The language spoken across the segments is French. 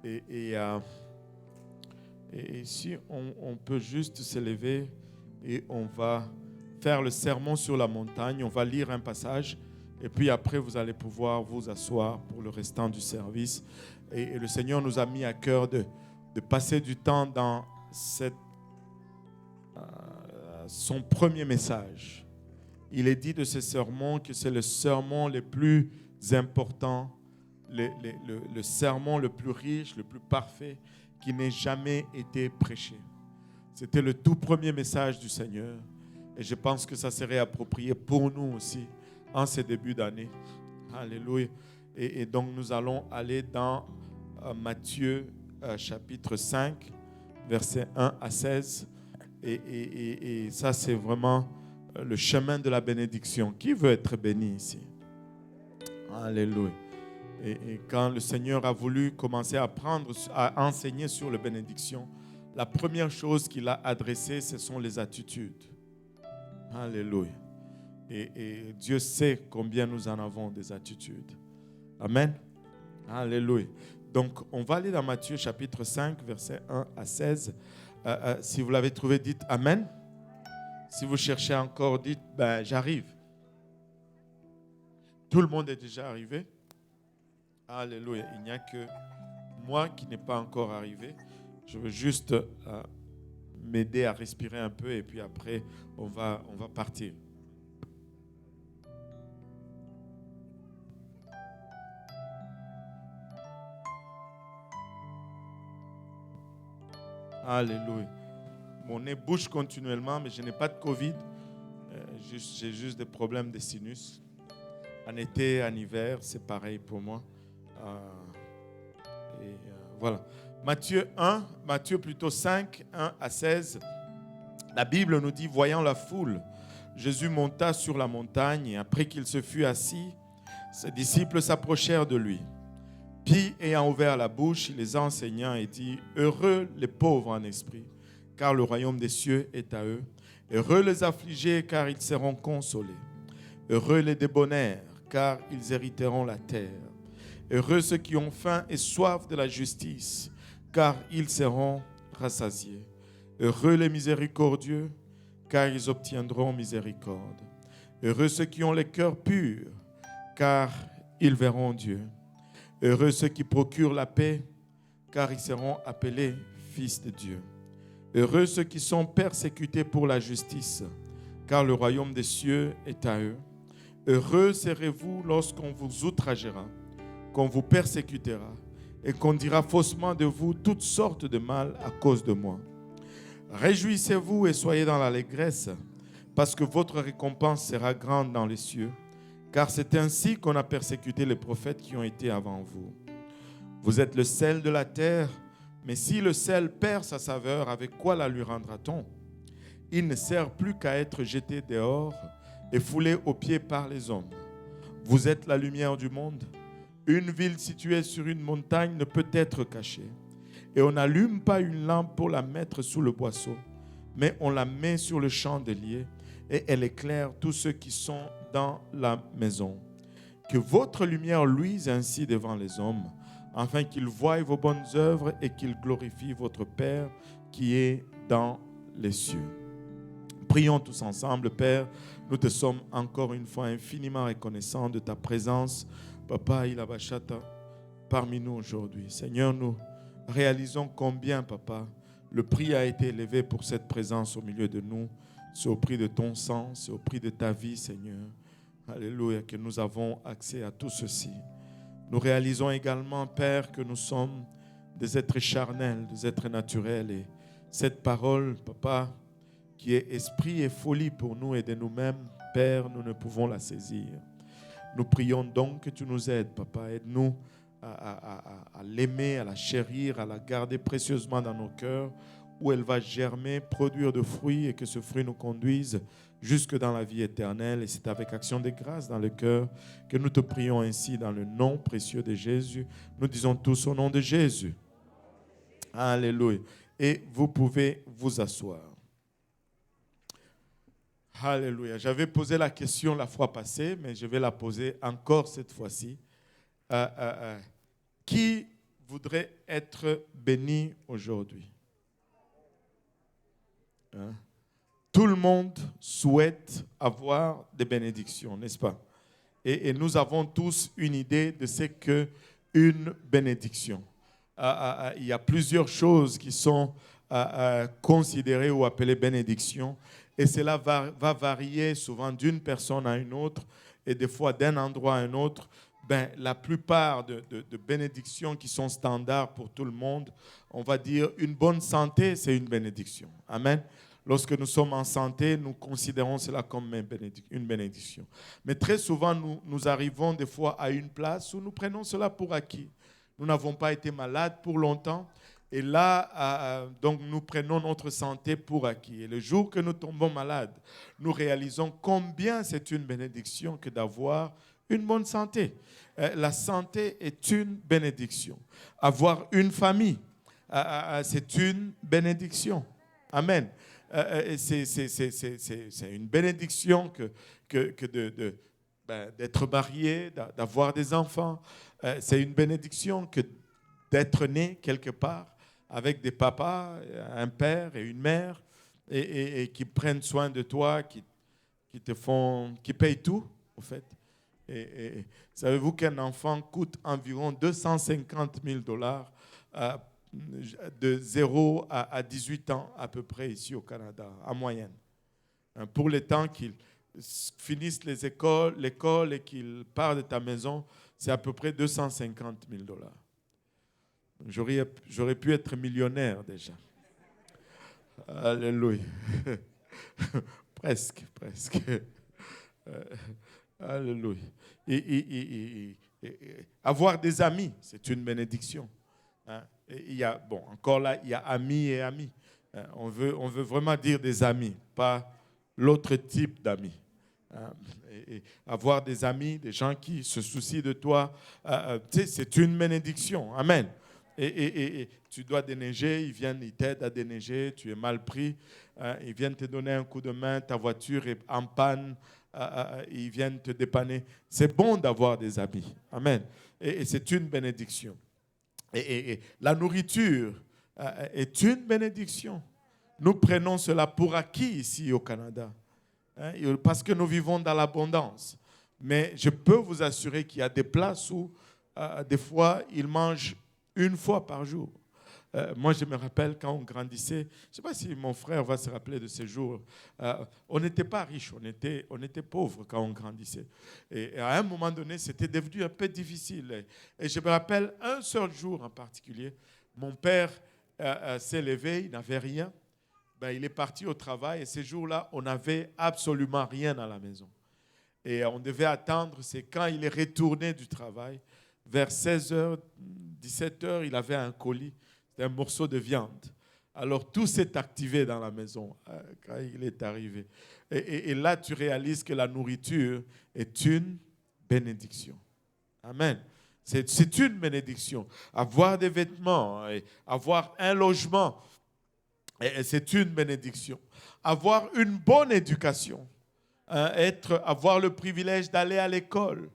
Et, et, euh, et si on peut juste se lever et on va faire le sermon sur la montagne, on va lire un passage et puis après vous allez pouvoir vous asseoir pour le restant du service. Et le Seigneur nous a mis à cœur de passer du temps dans son premier message. Il est dit de ce sermon que c'est le sermon le plus important, le sermon le plus riche, le plus parfait qui n'ait jamais été prêché. C'était le tout premier message du Seigneur. Et je pense que ça serait approprié pour nous aussi en ces débuts d'année. Alléluia. Et donc nous allons aller dans Matthieu chapitre 5, versets 1 à 16. Et ça, c'est vraiment le chemin de la bénédiction. Qui veut être béni ici? Alléluia. Et quand le Seigneur a voulu commencer à enseigner sur la bénédiction, la première chose qu'il a adressée, ce sont les attitudes. Alléluia. Et Dieu sait combien nous en avons des attitudes. Amen. Alléluia. Donc, on va aller dans Matthieu chapitre 5, versets 1 à 16. Si vous l'avez trouvé, dites Amen. Si vous cherchez encore, dites j'arrive. Tout le monde est déjà arrivé. Alléluia. Il n'y a que moi qui n'ai pas encore arrivé. Je veux juste m'aider à respirer un peu et puis après, on va partir. Alléluia. Mon nez bouge continuellement, mais je n'ai pas de Covid. J'ai juste des problèmes de sinus. En été, en hiver, c'est pareil pour moi. Voilà. Matthieu plutôt 5, 1 à 16. La Bible nous dit, voyant la foule, Jésus monta sur la montagne et après qu'il se fut assis, ses disciples s'approchèrent de lui. Puis, ayant ouvert la bouche, il les enseigna et dit, heureux les pauvres en esprit, car le royaume des cieux est à eux. Heureux les affligés, car ils seront consolés. Heureux les débonnaires, car ils hériteront la terre. Heureux ceux qui ont faim et soif de la justice, car ils seront rassasiés. Heureux les miséricordieux, car ils obtiendront miséricorde. Heureux ceux qui ont les cœurs purs, car ils verront Dieu. Heureux ceux qui procurent la paix, car ils seront appelés fils de Dieu. Heureux ceux qui sont persécutés pour la justice, car le royaume des cieux est à eux. Heureux serez-vous lorsqu'on vous outragera, qu'on vous persécutera et qu'on dira faussement de vous toutes sortes de mal à cause de moi. Réjouissez-vous et soyez dans l'allégresse, parce que votre récompense sera grande dans les cieux, car c'est ainsi qu'on a persécuté les prophètes qui ont été avant vous. Vous êtes le sel de la terre, mais si le sel perd sa saveur, avec quoi la lui rendra-t-on? Il ne sert plus qu'à être jeté dehors et foulé aux pieds par les hommes. Vous êtes la lumière du monde. Une ville située sur une montagne ne peut être cachée. Et on n'allume pas une lampe pour la mettre sous le boisseau, mais on la met sur le chandelier et elle éclaire tous ceux qui sont dans la maison. Que votre lumière luise ainsi devant les hommes, afin qu'ils voient vos bonnes œuvres et qu'ils glorifient votre Père qui est dans les cieux. Prions tous ensemble, Père. Nous te sommes encore une fois infiniment reconnaissants de ta présence, Papa Ilabashata, parmi nous aujourd'hui. Seigneur, nous réalisons combien, Papa, le prix a été élevé pour cette présence au milieu de nous. C'est au prix de ton sang, c'est au prix de ta vie, Seigneur. Alléluia, que nous avons accès à tout ceci. Nous réalisons également, Père, que nous sommes des êtres charnels, des êtres naturels. Et cette parole, Papa, qui est esprit et folie pour nous et de nous-mêmes, Père, nous ne pouvons la saisir. Nous prions donc que tu nous aides, Papa. Aide-nous à l'aimer, à la chérir, à la garder précieusement dans nos cœurs, où elle va germer, produire de fruits et que ce fruit nous conduise jusque dans la vie éternelle. Et c'est avec action de grâce dans le cœur que nous te prions ainsi dans le nom précieux de Jésus. Nous disons tous au nom de Jésus. Alléluia. Et vous pouvez vous asseoir. Alléluia. J'avais posé la question la fois passée, mais je vais la poser encore cette fois-ci. Qui voudrait être béni aujourd'hui? Hein? Tout le monde souhaite avoir des bénédictions, n'est-ce pas? Et nous avons tous une idée de ce qu'est une bénédiction. Il y a plusieurs choses qui sont considérées ou appelées bénédictions. Et cela va varier souvent d'une personne à une autre et des fois d'un endroit à un autre. La plupart de bénédictions qui sont standards pour tout le monde, on va dire une bonne santé, c'est une bénédiction. Amen. Lorsque nous sommes en santé, nous considérons cela comme une bénédiction. Mais très souvent, nous arrivons des fois à une place où nous prenons cela pour acquis. Nous n'avons pas été malades pour longtemps. Et là, donc, nous prenons notre santé pour acquis. Et le jour que nous tombons malades, nous réalisons combien c'est une bénédiction que d'avoir une bonne santé. La santé est une bénédiction. Avoir une famille, c'est une bénédiction. Amen. C'est une bénédiction d'être marié, d'avoir des enfants. C'est une bénédiction que d'être né quelque part avec des papas, un père et une mère, et qui prennent soin de toi, qui payent tout, en fait. Et savez-vous qu'un enfant coûte environ 250 000 dollars de 0 à 18 ans à peu près ici au Canada, en moyenne. Pour le temps qu'ils finissent l'école et qu'ils partent de ta maison, c'est à peu près 250 000 dollars. J'aurais pu être millionnaire déjà. Alléluia. presque. Alléluia. Et avoir des amis, c'est une bénédiction. Hein? Encore là, il y a amis et amis. On veut vraiment dire des amis, pas l'autre type d'amis. Et avoir des amis, des gens qui se soucient de toi, c'est une bénédiction. Amen. Et tu dois déneiger, ils t'aident à déneiger, tu es mal pris, ils viennent te donner un coup de main, ta voiture est en panne, ils viennent te dépanner. C'est bon d'avoir des amis. Amen. Et c'est une bénédiction. Et la nourriture est une bénédiction. Nous prenons cela pour acquis ici au Canada, hein, parce que nous vivons dans l'abondance. Mais je peux vous assurer qu'il y a des places où, des fois, ils mangent une fois par jour. Moi, je me rappelle quand on grandissait, je ne sais pas si mon frère va se rappeler de ces jours, on n'était pas riches, on était pauvres quand on grandissait. Et à un moment donné, c'était devenu un peu difficile. Et je me rappelle un seul jour en particulier, mon père s'est levé, il n'avait rien. Il est parti au travail et ces jours-là, on n'avait absolument rien à la maison. Et on devait attendre, c'est quand il est retourné du travail, vers 16h, 17h, il avait un colis. C'était un morceau de viande. Alors, tout s'est activé dans la maison quand il est arrivé. Et là, tu réalises que la nourriture est une bénédiction. Amen. C'est une bénédiction. Avoir des vêtements, avoir un logement, c'est une bénédiction. Avoir une bonne éducation, avoir le privilège d'aller à l'école,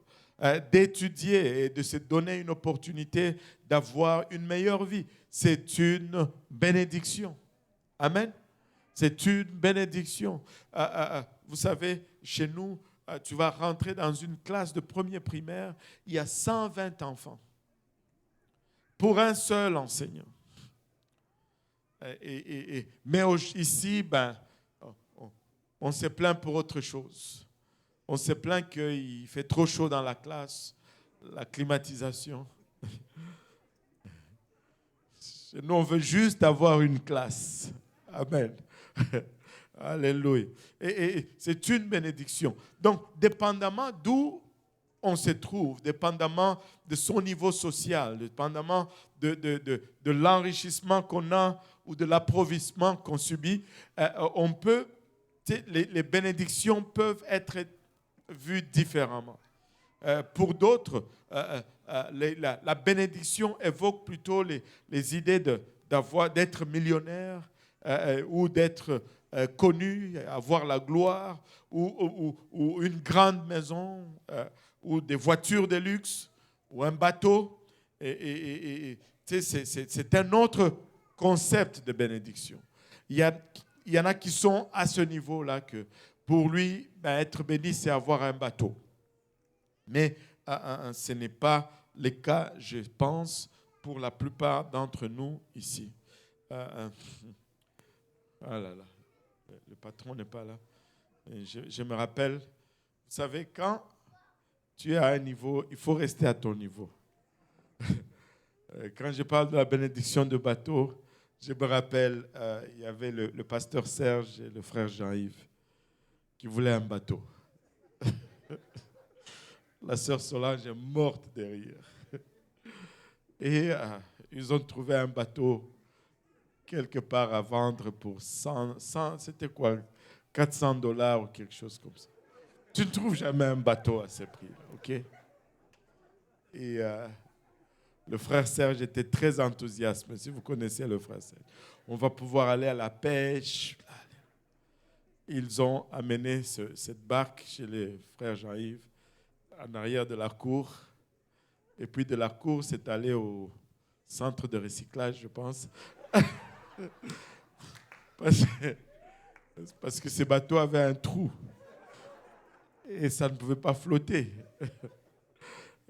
d'étudier et de se donner une opportunité d'avoir une meilleure vie. C'est une bénédiction. Amen. C'est une bénédiction. Vous savez, chez nous, tu vas rentrer dans une classe de premier primaire, il y a 120 enfants pour un seul enseignant. Mais ici, on se plaint pour autre chose. On se plaint qu'il fait trop chaud dans la classe, la climatisation. Nous, on veut juste avoir une classe. Amen. Alléluia. Et c'est une bénédiction. Donc, dépendamment d'où on se trouve, dépendamment de son niveau social, dépendamment de l'enrichissement qu'on a ou de l'appauvrissement qu'on subit, les bénédictions peuvent être vues différemment. Pour d'autres, la bénédiction évoque plutôt les idées d'être millionnaire ou d'être connu, avoir la gloire ou une grande maison ou des voitures de luxe ou un bateau. Et c'est un autre concept de bénédiction. Il y en a qui sont à ce niveau-là que pour lui, être béni, c'est avoir un bateau. Mais ce n'est pas le cas, je pense, pour la plupart d'entre nous ici. Ah là là, le patron n'est pas là. Je me rappelle, vous savez, quand tu es à un niveau, il faut rester à ton niveau. Quand je parle de la bénédiction de bateau, je me rappelle, il y avait le pasteur Serge et le frère Jean-Yves qui voulaient un bateau. La sœur Solange est morte de rire. Et ils ont trouvé un bateau quelque part à vendre pour 100 c'était quoi, $400 ou quelque chose comme ça. Tu ne trouves jamais un bateau à ce prix-là, ok? Et le frère Serge était très enthousiaste. Si vous connaissez le frère Serge, on va pouvoir aller à la pêche. Ils ont amené cette barque chez les frères Jean-Yves en arrière de la cour. Et puis de la cour, c'est allé au centre de recyclage, je pense. Parce que ces bateaux avaient un trou. Et ça ne pouvait pas flotter.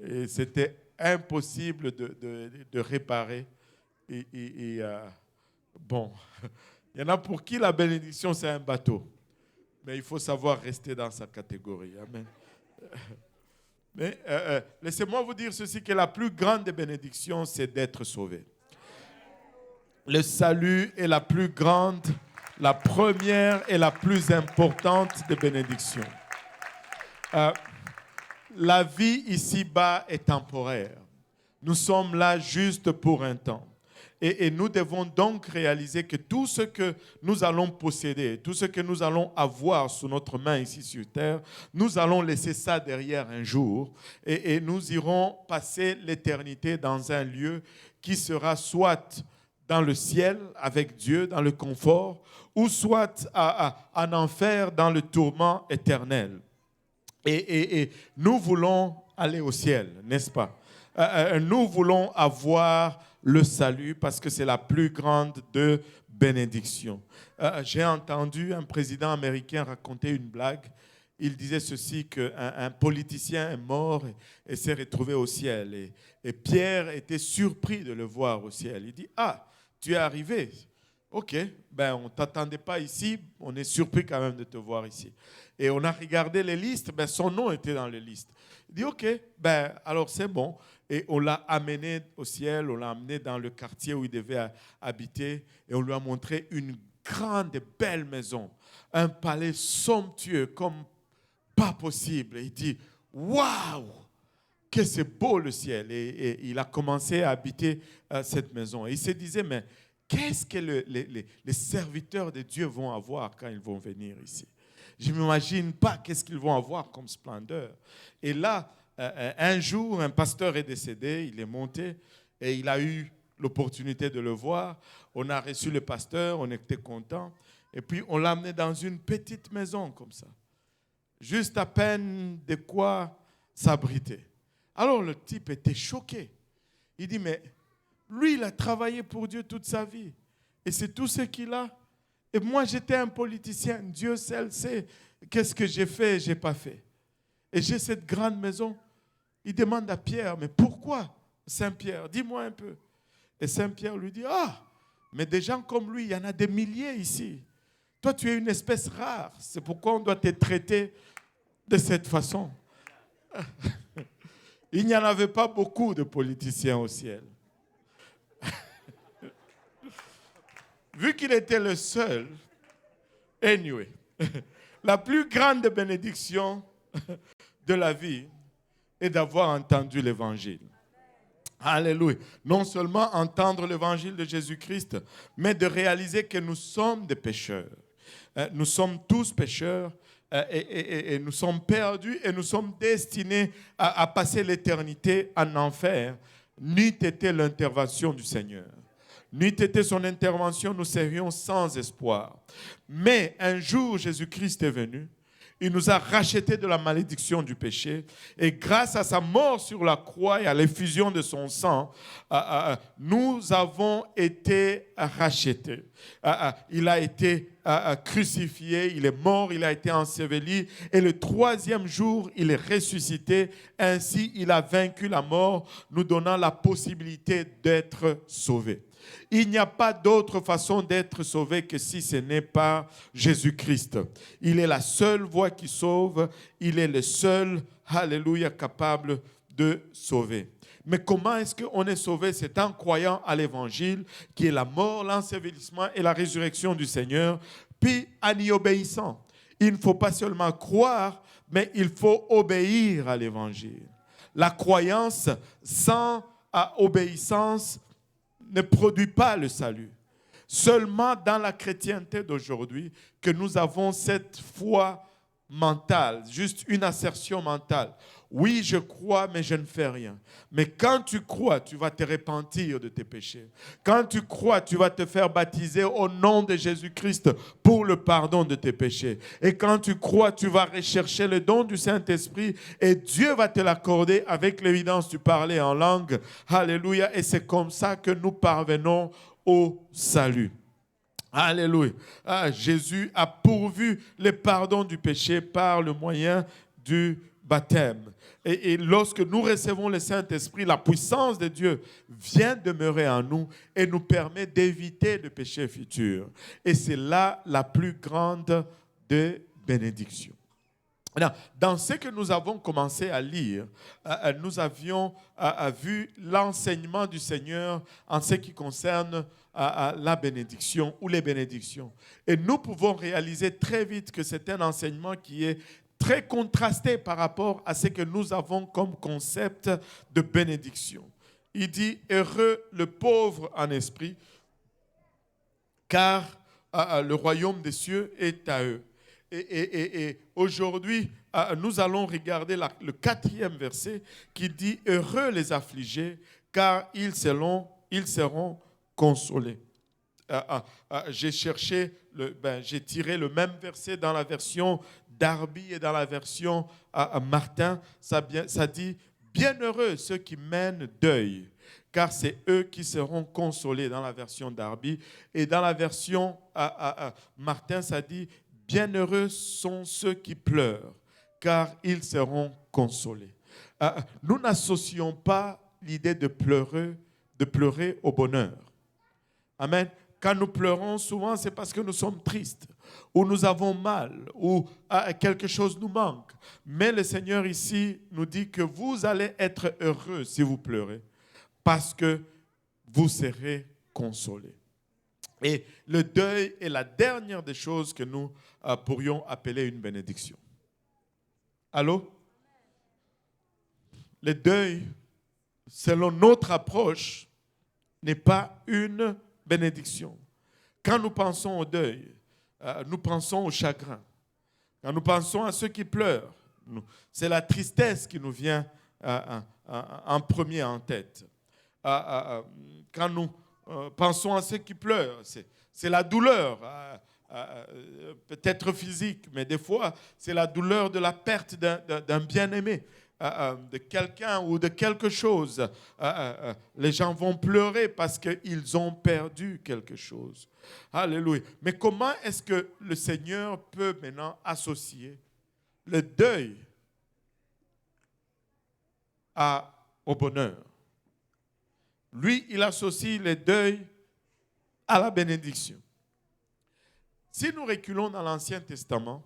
Et c'était impossible de réparer. Bon, il y en a pour qui la bénédiction, c'est un bateau. Mais il faut savoir rester dans sa catégorie. Amen. Mais laissez-moi vous dire ceci, que la plus grande des bénédictions, c'est d'être sauvé. Le salut est la plus grande, la première et la plus importante des bénédictions. La vie ici-bas est temporaire. Nous sommes là juste pour un temps. Et nous devons donc réaliser que tout ce que nous allons posséder, tout ce que nous allons avoir sous notre main ici sur terre, nous allons laisser ça derrière un jour et nous irons passer l'éternité dans un lieu qui sera soit dans le ciel avec Dieu, dans le confort, ou soit en enfer, dans le tourment éternel. Et nous voulons aller au ciel, n'est-ce pas? Nous voulons avoir le salut parce que c'est la plus grande de bénédictions. J'ai entendu un président américain raconter une blague. Il disait ceci, qu'un politicien est mort et s'est retrouvé au ciel. Et Pierre était surpris de le voir au ciel. Il dit, « Ah, tu es arrivé. Ok, on ne t'attendait pas ici. On est surpris quand même de te voir ici. » Et on a regardé les listes. Son nom était dans les listes. Il dit, « Ok, alors c'est bon. » Et on l'a amené au ciel, on l'a amené dans le quartier où il devait habiter et on lui a montré une grande et belle maison, un palais somptueux comme pas possible. Et il dit, waouh, que c'est beau le ciel. Et il a commencé à habiter cette maison. Et il se disait, mais qu'est-ce que les serviteurs de Dieu vont avoir quand ils vont venir ici? Je ne m'imagine pas qu'est-ce qu'ils vont avoir comme splendeur. Et là, un jour, un pasteur est décédé, il est monté et il a eu l'opportunité de le voir. On a reçu le pasteur, on était content. Et puis, on l'a amené dans une petite maison comme ça. Juste à peine de quoi s'abriter. Alors, le type était choqué. Il dit, mais lui, il a travaillé pour Dieu toute sa vie. Et c'est tout ce qu'il a. Et moi, j'étais un politicien. Dieu seul sait qu'est-ce que j'ai fait et je n'ai pas fait. Et j'ai cette grande maison. Il demande à Pierre, mais pourquoi Saint-Pierre? Dis-moi un peu. Et Saint-Pierre lui dit, ah, mais des gens comme lui, il y en a des milliers ici. Toi, tu es une espèce rare. C'est pourquoi on doit te traiter de cette façon. Il n'y en avait pas beaucoup de politiciens au ciel. Vu qu'il était le seul, anyway, la plus grande bénédiction de la vie est d'avoir entendu l'évangile. Alléluia. Non seulement entendre l'évangile de Jésus-Christ, mais de réaliser que nous sommes des pécheurs. Nous sommes tous pécheurs et nous sommes perdus et nous sommes destinés à passer l'éternité en enfer. N'eût été l'intervention du Seigneur. N'eût été son intervention, nous serions sans espoir. Mais un jour, Jésus-Christ est venu. Il nous a rachetés de la malédiction du péché. Et grâce à sa mort sur la croix et à l'effusion de son sang, nous avons été rachetés. Il a été crucifié, il est mort, il a été enseveli. Et le troisième jour, il est ressuscité. Ainsi, il a vaincu la mort, nous donnant la possibilité d'être sauvés. Il n'y a pas d'autre façon d'être sauvé que si ce n'est par Jésus-Christ. Il est la seule voie qui sauve. Il est le seul, alléluia, capable de sauver. Mais comment est-ce qu'on est sauvé? C'est en croyant à l'Évangile, qui est la mort, l'ensevelissement et la résurrection du Seigneur, puis en y obéissant. Il ne faut pas seulement croire, mais il faut obéir à l'Évangile. La croyance sans obéissance ne produit pas le salut. Seulement dans la chrétienté d'aujourd'hui que nous avons cette foi mentale, juste une assertion mentale. Oui, je crois, mais je ne fais rien. Mais quand tu crois, tu vas te repentir de tes péchés. Quand tu crois, tu vas te faire baptiser au nom de Jésus-Christ pour le pardon de tes péchés. Et quand tu crois, tu vas rechercher le don du Saint-Esprit et Dieu va te l'accorder avec l'évidence du parler en langue. Alléluia. Et c'est comme ça que nous parvenons au salut. Alléluia. Jésus a pourvu le pardon du péché par le moyen du baptême. Et lorsque nous recevons le Saint-Esprit, la puissance de Dieu vient demeurer en nous et nous permet d'éviter le péché futur. Et c'est là la plus grande des bénédictions. Dans ce que nous avons commencé à lire, nous avions vu l'enseignement du Seigneur en ce qui concerne la bénédiction ou les bénédictions. Et nous pouvons réaliser très vite que c'est un enseignement qui est très contrasté par rapport à ce que nous avons comme concept de bénédiction. Il dit « Heureux le pauvre en esprit, car le royaume des cieux est à eux. » Et aujourd'hui, nous allons regarder le 4e verset qui dit « Heureux les affligés, car ils seront consolés. » J'ai tiré le même verset dans la version Darby et dans la version Martin. Ça dit « Bienheureux ceux qui mènent deuil, car c'est eux qui seront consolés » dans la version Darby. Et dans la version Martin, ça dit « Bienheureux sont ceux qui pleurent, car ils seront consolés. » Nous n'associons pas l'idée de pleurer au bonheur. Amen. Quand nous pleurons, souvent, c'est parce que nous sommes tristes, ou nous avons mal, ou quelque chose nous manque. Mais le Seigneur ici nous dit que vous allez être heureux si vous pleurez, parce que vous serez consolés. Et le deuil est la dernière des choses que nous pourrions appeler une bénédiction. Allô? Le deuil, selon notre approche, n'est pas une bénédiction. Quand nous pensons au deuil, nous pensons au chagrin. Quand nous pensons à ceux qui pleurent, c'est la tristesse qui nous vient en premier en tête. Quand nous pensons à ceux qui pleurent, c'est la douleur, peut-être physique, mais des fois, c'est la douleur de la perte d'un bien-aimé, de quelqu'un ou de quelque chose. Les gens vont pleurer parce qu'ils ont perdu quelque chose. Alléluia. Mais comment est-ce que le Seigneur peut maintenant associer le deuil au bonheur? Lui, il associe le deuil à la bénédiction. Si nous reculons dans l'Ancien Testament,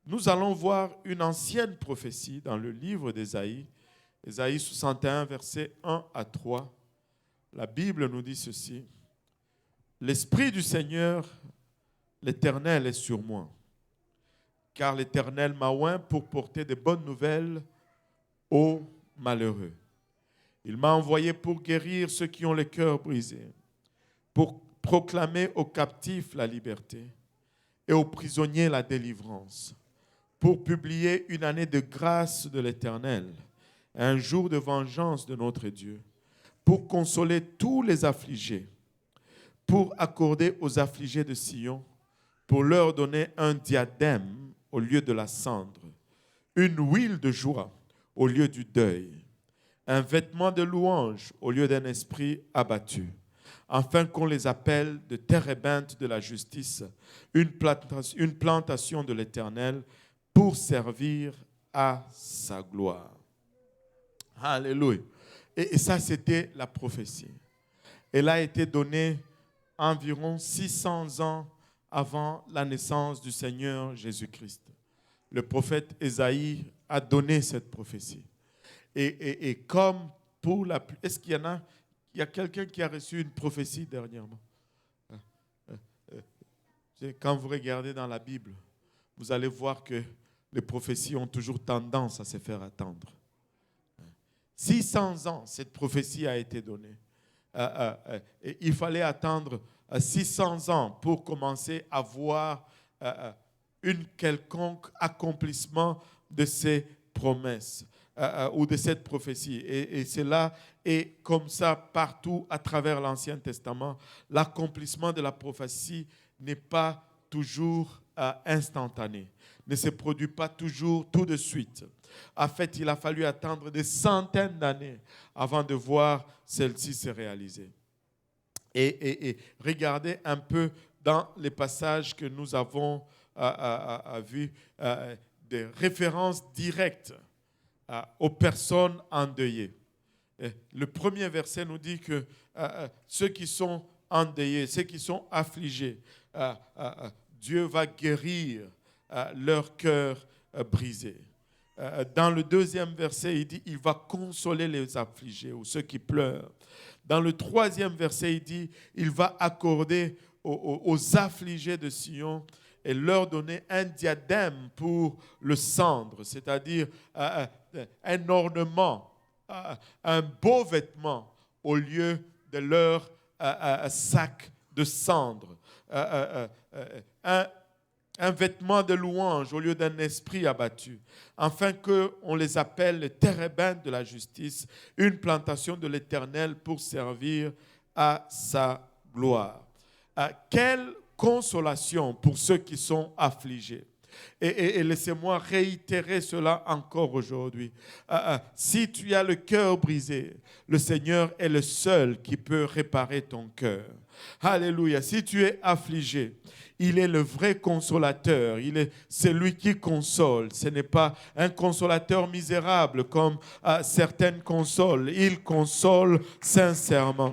nous allons voir une ancienne prophétie dans le livre d'Ésaïe, Ésaïe 61, versets 1 à 3. La Bible nous dit ceci: « L'Esprit du Seigneur, l'Éternel, est sur moi, car l'Éternel m'a oint pour porter de bonnes nouvelles aux malheureux. Il m'a envoyé pour guérir ceux qui ont le cœur brisé, pour proclamer aux captifs la liberté et aux prisonniers la délivrance, pour publier une année de grâce de l'Éternel, un jour de vengeance de notre Dieu, pour consoler tous les affligés, pour accorder aux affligés de Sion, pour leur donner un diadème au lieu de la cendre, une huile de joie au lieu du deuil, un vêtement de louange au lieu d'un esprit abattu, afin qu'on les appelle de térébinthes de la justice, une plantation de l'Éternel pour servir à sa gloire. Alléluia. Et ça, c'était la prophétie. Elle a été donnée environ 600 ans avant la naissance du Seigneur Jésus-Christ. Le prophète Ésaïe a donné cette prophétie. Et comme pour la... Est-ce qu'il y en a... Il y a quelqu'un qui a reçu une prophétie dernièrement? Quand vous regardez dans la Bible, vous allez voir que les prophéties ont toujours tendance à se faire attendre. 600 ans, cette prophétie a été donnée. Il fallait attendre 600 ans pour commencer à voir une quelconque accomplissement de ces promesses ou de cette prophétie. Et cela est comme ça partout à travers l'Ancien Testament. L'accomplissement de la prophétie n'est pas toujours instantané, ne se produit pas toujours tout de suite. En fait, il a fallu attendre des centaines d'années avant de voir celle-ci se réaliser. Et regardez un peu dans les passages que nous avons vus, des références directes aux personnes endeuillées. Le premier verset nous dit que ceux qui sont endeuillés, ceux qui sont affligés, Dieu va guérir leur cœur brisé. Dans le deuxième verset, il dit, il va consoler les affligés ou ceux qui pleurent. Dans le troisième verset, il dit, il va accorder aux affligés de Sion et leur donner un diadème pour le cendre, c'est-à-dire un ornement, un beau vêtement au lieu de leur sac de cendre, un vêtement de louange au lieu d'un esprit abattu, afin qu'on les appelle les térébinthes de la justice, une plantation de l'Éternel pour servir à sa gloire. Quelle consolation pour ceux qui sont affligés. Et laissez-moi réitérer cela encore aujourd'hui. Si tu as le cœur brisé, le Seigneur est le seul qui peut réparer ton cœur. Alléluia. Si tu es affligé, il est le vrai consolateur. Il est celui qui console. Ce n'est pas un consolateur misérable comme certaines consolent. Il console sincèrement.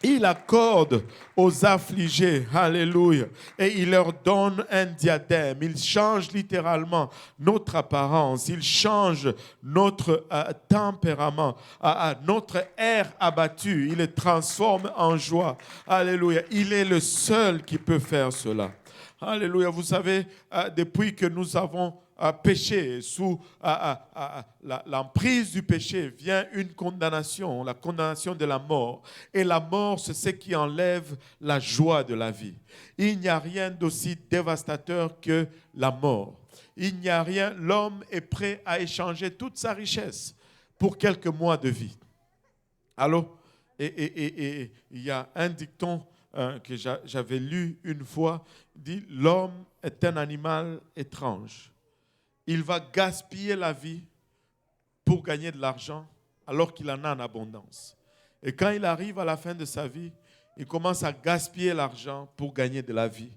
Il accorde aux affligés, alléluia, et il leur donne un diadème. Il change littéralement notre apparence, il change notre tempérament, notre air abattu, il le transforme en joie. Alléluia, il est le seul qui peut faire cela. Alléluia, vous savez, depuis que nous avons péché, sous l'emprise du péché, vient une condamnation, la condamnation de la mort. Et la mort, c'est ce qui enlève la joie de la vie. Il n'y a rien d'aussi dévastateur que la mort. Il n'y a rien, l'homme est prêt à échanger toute sa richesse pour quelques mois de vie. Allô? Et il y a un dicton que j'avais lu une fois, dit « L'homme est un animal étrange. Il va gaspiller la vie pour gagner de l'argent alors qu'il en a en abondance. Et quand il arrive à la fin de sa vie, il commence à gaspiller l'argent pour gagner de la vie.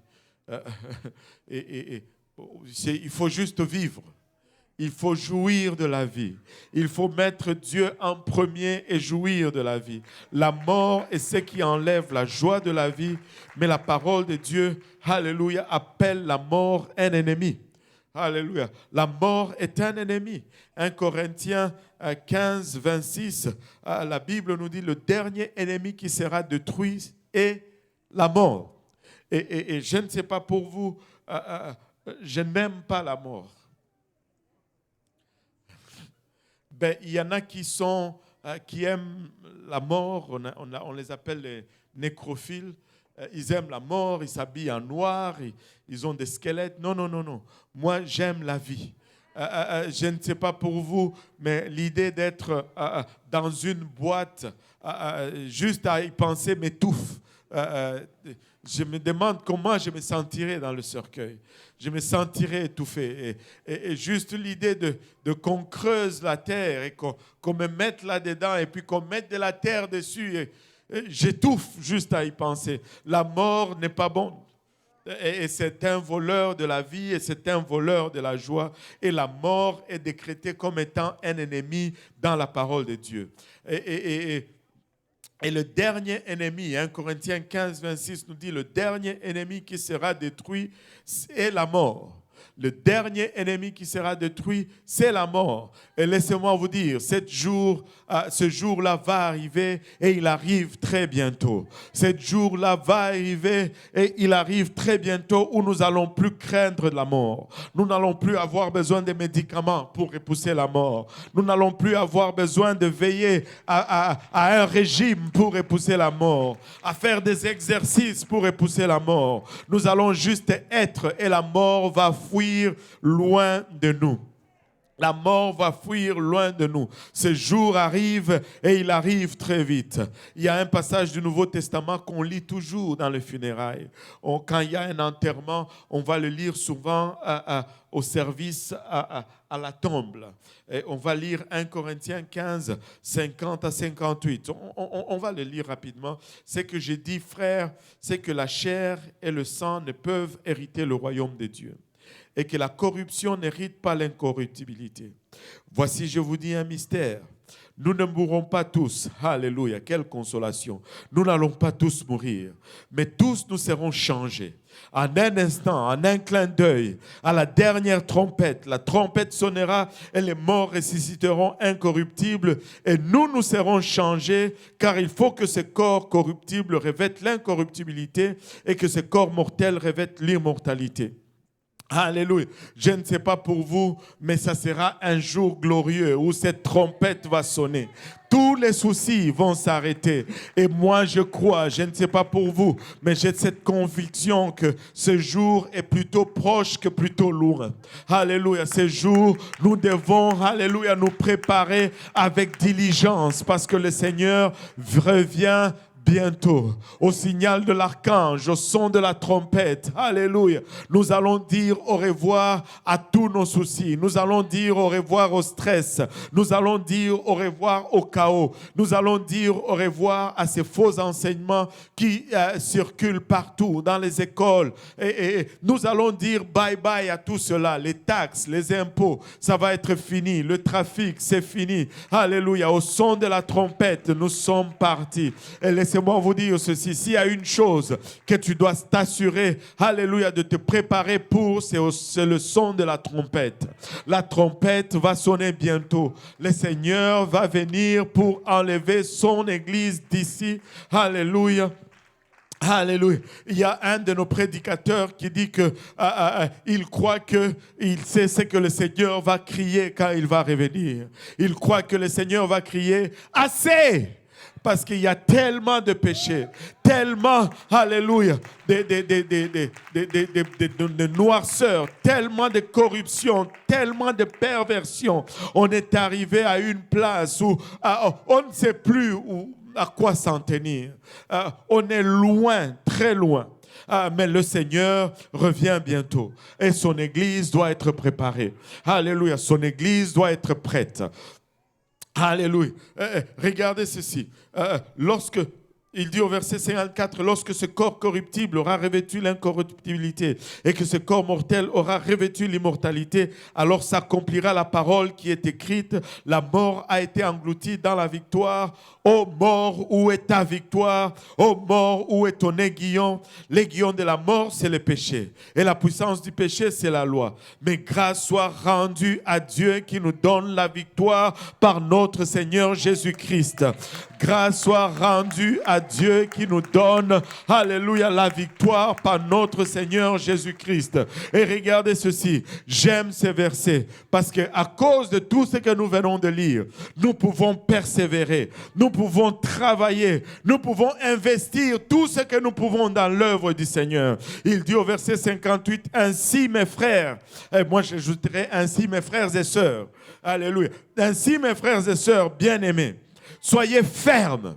Il faut juste vivre. Il faut jouir de la vie. Il faut mettre Dieu en premier et jouir de la vie. La mort est ce qui enlève la joie de la vie, mais la parole de Dieu, alléluia, appelle la mort un ennemi. Alléluia. La mort est un ennemi. 1 Corinthiens 15, 26, la Bible nous dit le dernier ennemi qui sera détruit est la mort. Et je ne sais pas pour vous, je n'aime pas la mort. Il y en a qui aiment la mort, on les appelle les nécrophiles. Ils aiment la mort, ils s'habillent en noir, ils ont des squelettes. Non. Moi, j'aime la vie. Je ne sais pas pour vous, mais l'idée d'être dans une boîte, juste à y penser, m'étouffe. je me demande comment je me sentirais dans le cercueil. Je me sentirais étouffé. Et juste l'idée de qu'on creuse la terre et qu'on me mette là-dedans et puis qu'on mette de la terre dessus, et j'étouffe juste à y penser. La mort n'est pas bon. Et c'est un voleur de la vie et c'est un voleur de la joie. Et la mort est décrétée comme étant un ennemi dans la parole de Dieu. Et le dernier ennemi, 1 Corinthiens 15, 26 nous dit, le dernier ennemi qui sera détruit, c'est la mort. Le dernier ennemi qui sera détruit, c'est la mort. Et laissez-moi vous dire, ce jour-là va arriver et il arrive très bientôt. Ce jour-là va arriver et il arrive très bientôt où nous n'allons plus craindre la mort. Nous n'allons plus avoir besoin de médicaments pour repousser la mort. Nous n'allons plus avoir besoin de veiller à un régime pour repousser la mort, à faire des exercices pour repousser la mort. Nous allons juste être et la mort va fuir loin de nous. La mort va fuir loin de nous. Ce jour arrive et il arrive très vite. Il y a un passage du Nouveau Testament qu'on lit toujours dans les funérailles. Quand il y a un enterrement, on va le lire souvent au service à la tombe. Et on va lire 1 Corinthiens 15, 50 à 58. On va le lire rapidement. C'est que j'ai dit, frère, c'est que la chair et le sang ne peuvent hériter le royaume de Dieu, et que la corruption n'hérite pas l'incorruptibilité. Voici, je vous dis un mystère. Nous ne mourrons pas tous. Alléluia, quelle consolation. Nous n'allons pas tous mourir, mais tous nous serons changés. En un instant, en un clin d'œil, à la dernière trompette, la trompette sonnera et les morts ressusciteront incorruptibles et nous serons changés, car il faut que ce corps corruptible revête l'incorruptibilité et que ce corps mortel revête l'immortalité. Alléluia. Je ne sais pas pour vous, mais ça sera un jour glorieux où cette trompette va sonner. Tous les soucis vont s'arrêter. Et moi, je crois, je ne sais pas pour vous, mais j'ai cette conviction que ce jour est plutôt proche que plutôt loin. Alléluia. Ce jour, nous devons, alléluia, nous préparer avec diligence parce que le Seigneur revient bientôt. Au signal de l'archange, au son de la trompette, alléluia, nous allons dire au revoir à tous nos soucis. Nous allons dire au revoir au stress. Nous allons dire au revoir au chaos. Nous allons dire au revoir à ces faux enseignements qui circulent partout dans les écoles. Et nous allons dire bye bye à tout cela. Les taxes, les impôts, ça va être fini. Le trafic, c'est fini. Alléluia. Au son de la trompette, nous sommes partis. Et laissez-moi vous dire ceci, s'il y a une chose que tu dois t'assurer, alléluia, de te préparer pour, c'est le son de la trompette. La trompette va sonner bientôt. Le Seigneur va venir pour enlever son église d'ici. Alléluia. Alléluia. Il y a un de nos prédicateurs qui dit que il croit que il sait ce que le Seigneur va crier quand il va revenir. Il croit que le Seigneur va crier assez. Parce qu'il y a tellement de péchés, tellement, alléluia, de noirceur, tellement de corruption, tellement de perversion. On est arrivé à une place où on ne sait plus à quoi s'en tenir. On est loin, très loin. Mais le Seigneur revient bientôt et son Église doit être préparée. Alléluia, son Église doit être prête. Alléluia. Regardez ceci. Lorsque, il dit au verset 54, lorsque ce corps corruptible aura revêtu l'incorruptibilité et que ce corps mortel aura revêtu l'immortalité, alors s'accomplira la parole qui est écrite. La mort a été engloutie dans la victoire. Ô mort, où est ta victoire? Ô mort, où est ton aiguillon? L'aiguillon de la mort, c'est le péché. Et la puissance du péché, c'est la loi. Mais grâce soit rendue à Dieu qui nous donne la victoire par notre Seigneur Jésus-Christ. Grâce soit rendue à Dieu qui nous donne, alléluia, la victoire par notre Seigneur Jésus-Christ. Et regardez ceci, j'aime ces versets parce qu'à cause de tout ce que nous venons de lire, nous pouvons persévérer, nous pouvons travailler, nous pouvons investir tout ce que nous pouvons dans l'œuvre du Seigneur. Il dit au verset 58, ainsi mes frères, et moi j'ajouterai ainsi mes frères et sœurs, alléluia, ainsi mes frères et sœurs bien-aimés, soyez fermes,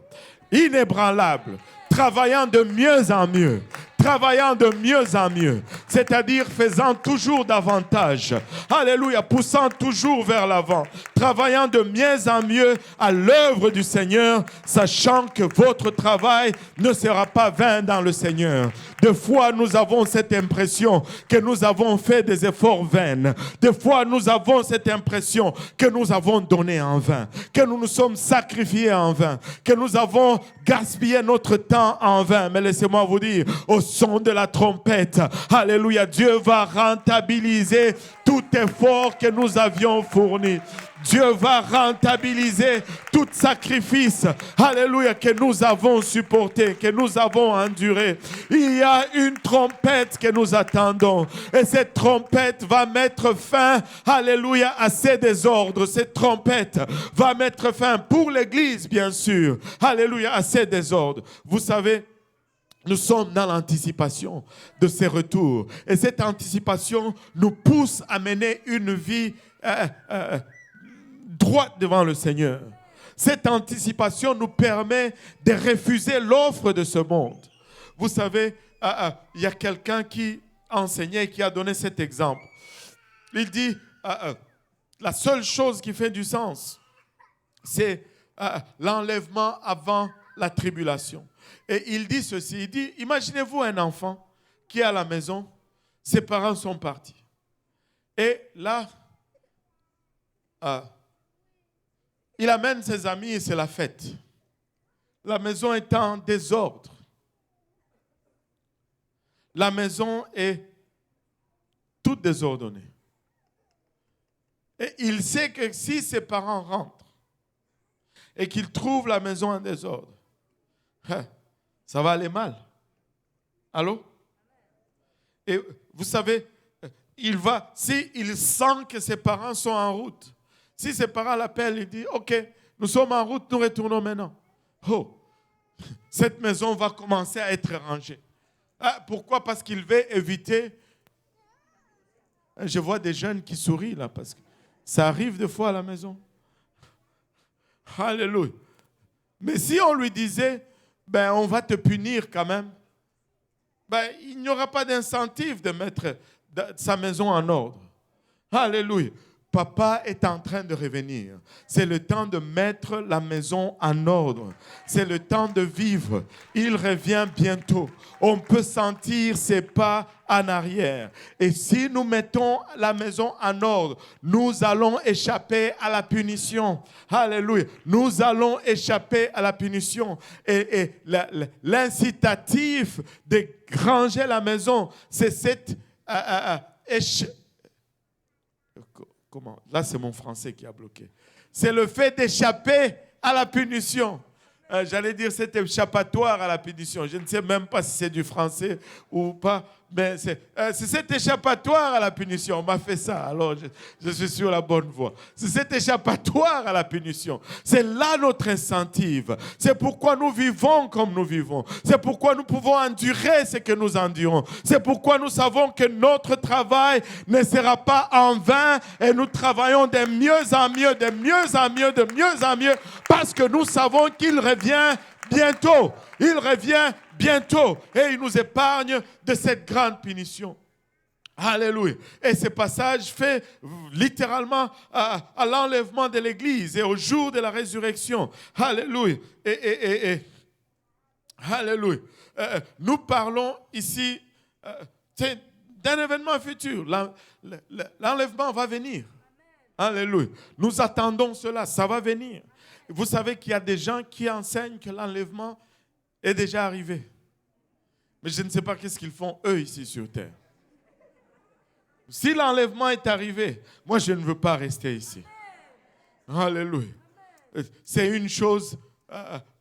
inébranlables, travaillant de mieux en mieux. Travaillant de mieux en mieux, c'est-à-dire faisant toujours davantage. Alléluia, poussant toujours vers l'avant, travaillant de mieux en mieux à l'œuvre du Seigneur, sachant que votre travail ne sera pas vain dans le Seigneur. Des fois, nous avons cette impression que nous avons fait des efforts vains. Des fois, nous avons cette impression que nous avons donné en vain, que nous nous sommes sacrifiés en vain, que nous avons gaspillé notre temps en vain. Mais laissez-moi vous dire, au son de la trompette, alléluia, Dieu va rentabiliser tout effort que nous avions fourni. Dieu va rentabiliser tout sacrifice, alléluia, que nous avons supporté, que nous avons enduré. Il y a une trompette que nous attendons. Et cette trompette va mettre fin, alléluia, à ces désordres. Cette trompette va mettre fin pour l'Église, bien sûr, alléluia, à ces désordres. Vous savez, nous sommes dans l'anticipation de ces retours. Et cette anticipation nous pousse à mener une vie droite devant le Seigneur. Cette anticipation nous permet de refuser l'offre de ce monde. Vous savez, il y a quelqu'un qui enseignait, qui a donné cet exemple. Il dit, la seule chose qui fait du sens, c'est l'enlèvement avant la tribulation. Et il dit ceci, il dit, imaginez-vous un enfant qui est à la maison, ses parents sont partis. Et là, il amène ses amis et c'est la fête. La maison est en désordre. La maison est toute désordonnée. Et il sait que si ses parents rentrent et qu'ils trouvent la maison en désordre, ça va aller mal. Allô? Et vous savez, s'il sent que ses parents sont en route, si ses parents l'appellent, il dit, OK, nous sommes en route, nous retournons maintenant. Oh, cette maison va commencer à être rangée. Pourquoi? Parce qu'il veut éviter. Je vois des jeunes qui sourient là, parce que ça arrive des fois à la maison. Alléluia. Mais si on lui disait, on va te punir quand même, il n'y aura pas d'incentive de mettre sa maison en ordre. Alléluia. Papa est en train de revenir. C'est le temps de mettre la maison en ordre. C'est le temps de vivre. Il revient bientôt. On peut sentir ses pas en arrière. Et si nous mettons la maison en ordre, nous allons échapper à la punition. Alléluia. Nous allons échapper à la punition. Et l'incitatif de ranger la maison, c'est cette Comment? Là, c'est mon français qui a bloqué. C'est le fait d'échapper à la punition. J'allais dire cet échappatoire à la punition. Je ne sais même pas si c'est du français ou pas. Mais c'est cet échappatoire à la punition. On m'a fait ça, alors je suis sur la bonne voie. C'est cet échappatoire à la punition. C'est là notre incentive. C'est pourquoi nous vivons comme nous vivons. C'est pourquoi nous pouvons endurer ce que nous endurons. C'est pourquoi nous savons que notre travail ne sera pas en vain et nous travaillons de mieux en mieux, de mieux en mieux, de mieux en mieux, parce que nous savons qu'il revient bientôt. Il revient bientôt et il nous épargne de cette grande punition. Alléluia. Et ce passage fait littéralement à l'enlèvement de l'Église et au jour de la résurrection. Alléluia. Alléluia. Nous parlons ici d'un événement futur. L'enlèvement va venir. Alléluia. Nous attendons cela. Ça va venir. Vous savez qu'il y a des gens qui enseignent que l'enlèvement est déjà arrivé. Mais je ne sais pas qu'est-ce qu'ils font eux ici sur terre. Si l'enlèvement est arrivé, moi je ne veux pas rester ici. Alléluia. C'est une chose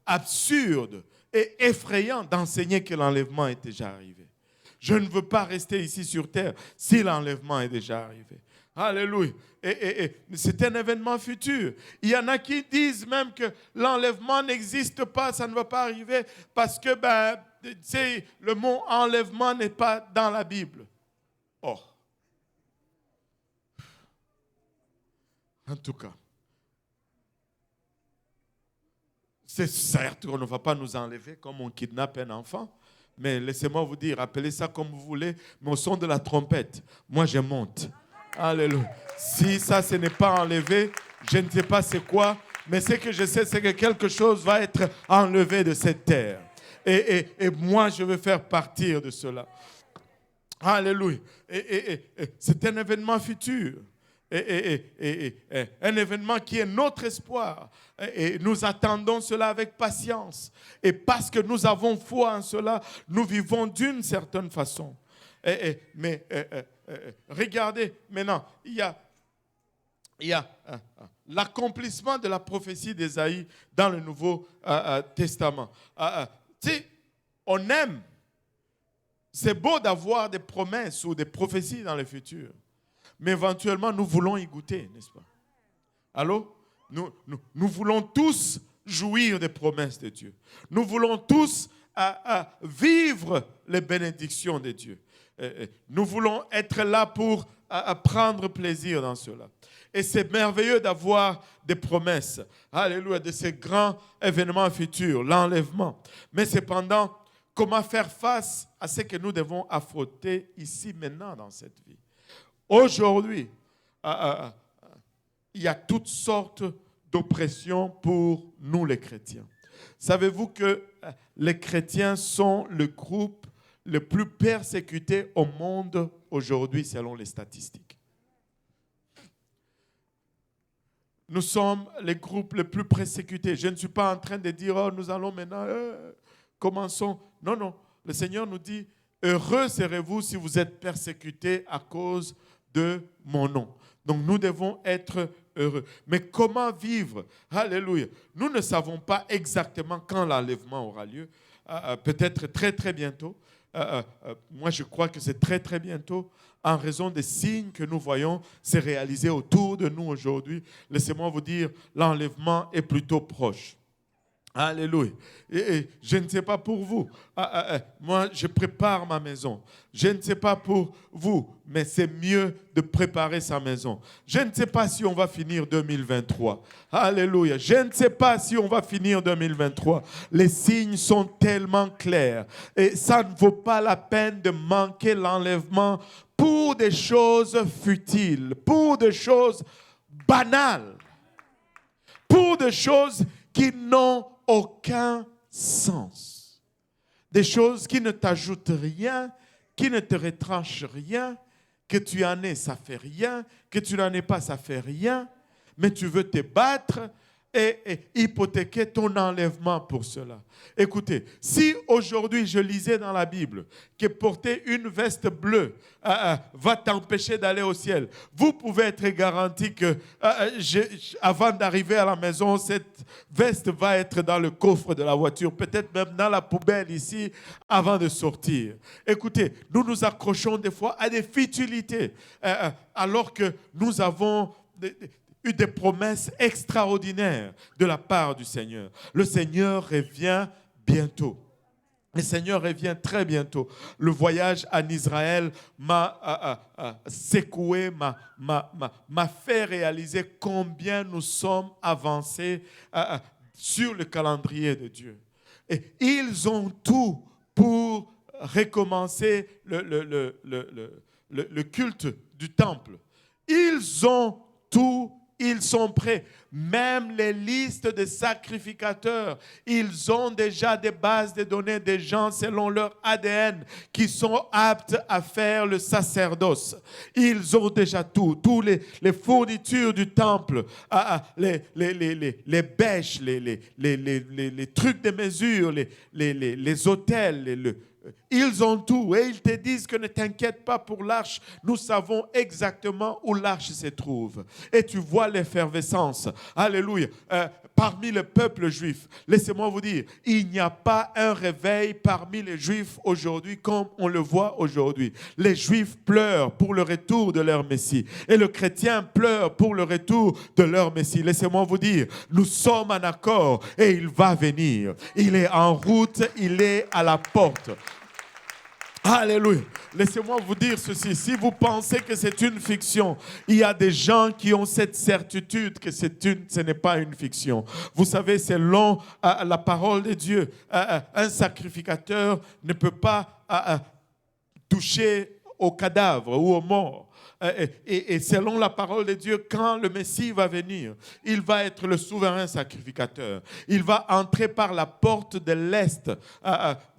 absurde et effrayante d'enseigner que l'enlèvement est déjà arrivé. Je ne veux pas rester ici sur terre si l'enlèvement est déjà arrivé. Alléluia. Et c'est un événement futur. Il y en a qui disent même que l'enlèvement n'existe pas, ça ne va pas arriver parce que le mot enlèvement n'est pas dans la Bible. Oh. En tout cas, C'est certes qu'on ne va pas nous enlever comme on kidnappe un enfant. Mais laissez-moi vous dire, appelez ça comme vous voulez, mais au son de la trompette, moi je monte. Alléluia. Si ça, ce n'est pas enlevé, je ne sais pas c'est quoi, mais ce que je sais, c'est que quelque chose va être enlevé de cette terre. Et moi, je veux faire partir de cela. Alléluia. Et c'est un événement futur. Un événement qui est notre espoir. Et nous attendons cela avec patience. Et parce que nous avons foi en cela, nous vivons d'une certaine façon. Mais regardez, maintenant, il y a l'accomplissement de la prophétie d'Ésaïe dans le Nouveau Testament. Tu sais, on aime. C'est beau d'avoir des promesses ou des prophéties dans le futur. Mais éventuellement, nous voulons y goûter, n'est-ce pas? Allô? Nous voulons tous jouir des promesses de Dieu. Nous voulons tous vivre les bénédictions de Dieu. Nous voulons être là pour prendre plaisir dans cela. Et c'est merveilleux d'avoir des promesses. Alléluia, de ces grands événements futurs, l'enlèvement. Mais cependant, comment faire face à ce que nous devons affronter ici, maintenant, dans cette vie? Aujourd'hui, il y a toutes sortes d'oppressions pour nous les chrétiens. Savez-vous que les chrétiens sont le groupe le plus persécuté au monde aujourd'hui selon les statistiques? Nous sommes les groupes les plus persécutés. Je ne suis pas en train de dire, oh, nous allons maintenant, commençons. Non, non. Le Seigneur nous dit, heureux serez-vous si vous êtes persécutés à cause de mon nom. Donc nous devons être heureux. Mais comment vivre? Alléluia. Nous ne savons pas exactement quand l'enlèvement aura lieu. Peut-être très très bientôt. Moi je crois que c'est très très bientôt en raison des signes que nous voyons se réaliser autour de nous aujourd'hui. Laissez-moi vous dire, l'enlèvement est plutôt proche. Alléluia. Et je ne sais pas pour vous. Moi, je prépare ma maison. Je ne sais pas pour vous, mais c'est mieux de préparer sa maison. Je ne sais pas si on va finir 2023. Alléluia. Je ne sais pas si on va finir 2023. Les signes sont tellement clairs. Et ça ne vaut pas la peine de manquer l'enlèvement pour des choses futiles, pour des choses banales, pour des choses qui n'ont aucun sens. Des choses qui ne t'ajoutent rien, qui ne te retranchent rien, que tu en aies, ça fait rien, que tu n'en aies pas, ça fait rien, mais tu veux te battre et hypothéquer ton enlèvement pour cela. Écoutez, si aujourd'hui je lisais dans la Bible que porter une veste bleue va t'empêcher d'aller au ciel, vous pouvez être garanti que avant d'arriver à la maison, cette veste va être dans le coffre de la voiture, peut-être même dans la poubelle ici avant de sortir. Écoutez, nous nous accrochons des fois à des futilités alors que nous avons eu des promesses extraordinaires de la part du Seigneur. Le Seigneur revient bientôt. Le Seigneur revient très bientôt. Le voyage en Israël m'a secoué, m'a fait réaliser combien nous sommes avancés sur le calendrier de Dieu. Et ils ont tout pour recommencer le culte du temple. Ils ont tout. Ils sont prêts. Même les listes de sacrificateurs, ils ont déjà des bases de données des gens selon leur ADN qui sont aptes à faire le sacerdoce. Ils ont déjà tout. Tous les fournitures du temple, les bêches, les trucs de mesure, les autels, ils ont tout et ils te disent que ne t'inquiète pas pour l'arche. Nous savons exactement où l'arche se trouve. Et tu vois l'effervescence. Alléluia. Parmi le peuple juif, laissez-moi vous dire, il n'y a pas un réveil parmi les juifs aujourd'hui comme on le voit aujourd'hui. Les juifs pleurent pour le retour de leur Messie. Et le chrétien pleure pour le retour de leur Messie. Laissez-moi vous dire, nous sommes en accord et il va venir. Il est en route, il est à la porte. Alléluia. Laissez-moi vous dire ceci. Si vous pensez que c'est une fiction, il y a des gens qui ont cette certitude que ce n'est pas une fiction. Vous savez, selon la parole de Dieu, un sacrificateur ne peut pas toucher au cadavre ou aux morts. Et selon la parole de Dieu, quand le Messie va venir, il va être le souverain sacrificateur. Il va entrer par la porte de l'est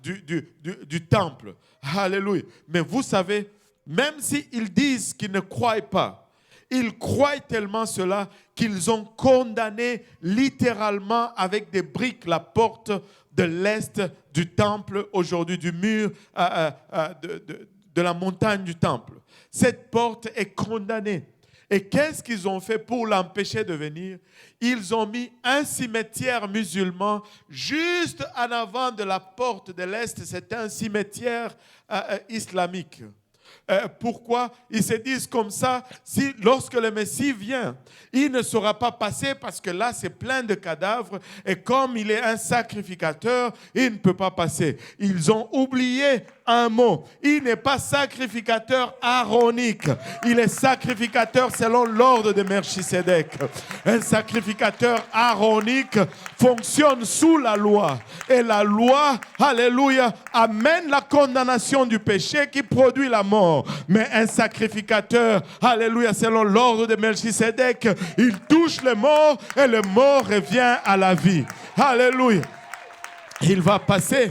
du temple. Alléluia. Mais vous savez, même s'ils disent qu'ils ne croient pas, ils croient tellement cela qu'ils ont condamné littéralement avec des briques la porte de l'est du temple aujourd'hui, du mur de la montagne du temple. Cette porte est condamnée. Et qu'est-ce qu'ils ont fait pour l'empêcher de venir? Ils ont mis un cimetière musulman juste en avant de la porte de l'Est. C'est un cimetière islamique. Pourquoi? Ils se disent comme ça, lorsque le Messie vient, il ne sera pas passer parce que là, c'est plein de cadavres. Et comme il est un sacrificateur, il ne peut pas passer. Ils ont oublié un mot. Il n'est pas sacrificateur aaronique. Il est sacrificateur selon l'ordre de Melchisédek. Un sacrificateur aaronique fonctionne sous la loi. Et la loi, alléluia, amène la condamnation du péché qui produit la mort. Mais un sacrificateur, alléluia, selon l'ordre de Melchisédek, il touche le mort et le mort revient à la vie. Alléluia. Il va passer.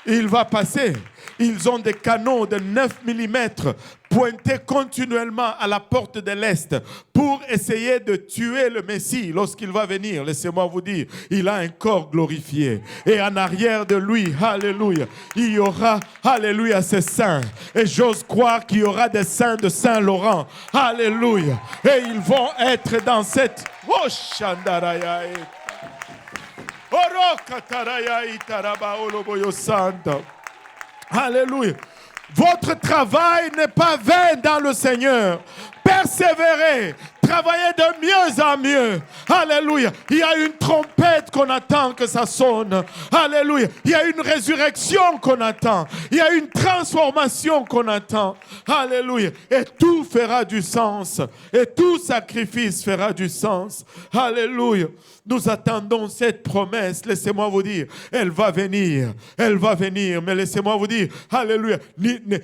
Il va passer. Ils ont des canons de 9 mm pointés continuellement à la porte de l'Est pour essayer de tuer le Messie lorsqu'il va venir. Laissez-moi vous dire, il a un corps glorifié. Et en arrière de lui, alléluia, il y aura, alléluia, ses saints. Et j'ose croire qu'il y aura des saints de Saint-Laurent. Alléluia. Et ils vont être dans cette... Oh, Shandaraya. Alléluia. Votre travail n'est pas vain dans le Seigneur. Persévérez. Travaillez de mieux en mieux. Alléluia. Il y a une trompette qu'on attend que ça sonne. Alléluia. Il y a une résurrection qu'on attend. Il y a une transformation qu'on attend. Alléluia. Et tout fera du sens. Et tout sacrifice fera du sens. Alléluia. Nous attendons cette promesse. Laissez-moi vous dire, elle va venir. Elle va venir. Mais laissez-moi vous dire, alléluia,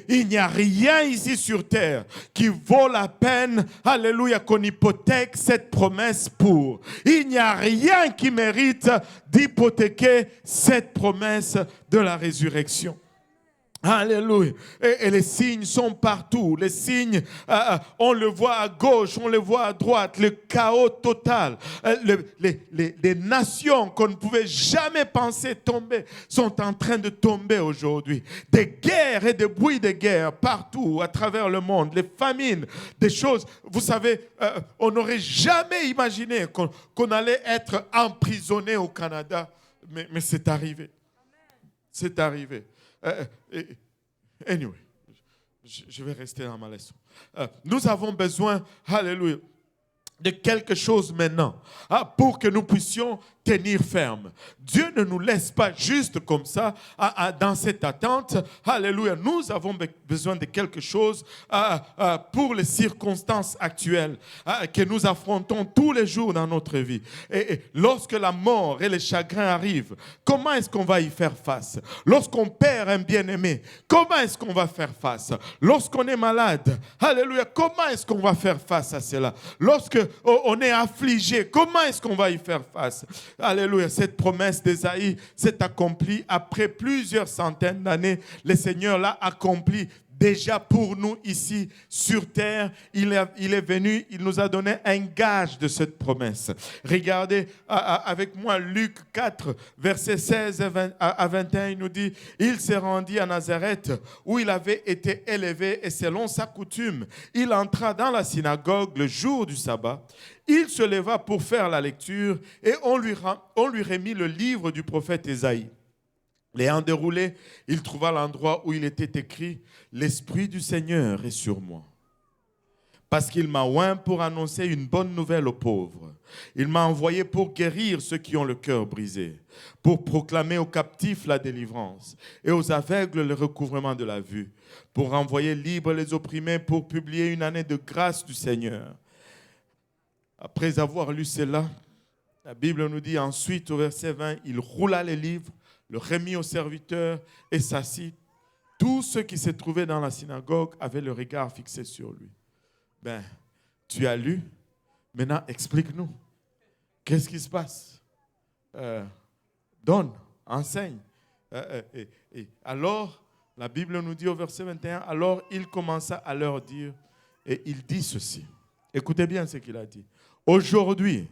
il n'y a rien ici sur terre qui vaut la peine, alléluia, qu'on hypothèque cette promesse pour. Il n'y a rien qui mérite d'hypothéquer cette promesse de la résurrection. Alléluia. Et les signes sont partout. Les signes, on le voit à gauche, on le voit à droite. Le chaos total. Les nations qu'on ne pouvait jamais penser tomber sont en train de tomber aujourd'hui. Des guerres et des bruits de guerre partout à travers le monde. Les famines, des choses. Vous savez, on n'aurait jamais imaginé qu'on allait être emprisonné au Canada. Mais c'est arrivé. C'est arrivé. Anyway, je vais rester dans ma leçon. Nous avons besoin, alléluia, de quelque chose maintenant pour que nous puissions tenir ferme. Dieu ne nous laisse pas juste comme ça dans cette attente. Alléluia. Nous avons besoin de quelque chose pour les circonstances actuelles que nous affrontons tous les jours dans notre vie. Et lorsque la mort et les chagrins arrivent, comment est-ce qu'on va y faire face? Lorsqu'on perd un bien-aimé, comment est-ce qu'on va faire face? Lorsqu'on est malade, alléluia, comment est-ce qu'on va faire face à cela? Lorsque on est affligé, comment est-ce qu'on va y faire face? Alléluia, cette promesse d'Ésaïe s'est accomplie après plusieurs centaines d'années. Le Seigneur l'a accomplie déjà pour nous ici sur terre. Il est venu, il nous a donné un gage de cette promesse. Regardez avec moi Luc 4, versets 16 à 21, il nous dit, il s'est rendu à Nazareth où il avait été élevé et selon sa coutume, il entra dans la synagogue le jour du sabbat. Il se leva pour faire la lecture et on lui remit le livre du prophète Ésaïe. L'ayant déroulé, il trouva l'endroit où il était écrit « L'Esprit du Seigneur est sur moi, Parce qu'il m'a oint pour annoncer une bonne nouvelle aux pauvres. Il m'a envoyé pour guérir ceux qui ont le cœur brisé, pour proclamer aux captifs la délivrance et aux aveugles le recouvrement de la vue, pour renvoyer libres les opprimés, pour publier une année de grâce du Seigneur. Après avoir lu cela, la Bible nous dit ensuite au verset 20, il roula les livres, le remit aux serviteurs et s'assit. Tous ceux qui se trouvaient dans la synagogue avaient le regard fixé sur lui. Ben, tu as lu, maintenant explique-nous. Qu'est-ce qui se passe? Donne, enseigne. Et alors, la Bible nous dit au verset 21, alors il commença à leur dire, et il dit ceci. Écoutez bien ce qu'il a dit. Aujourd'hui,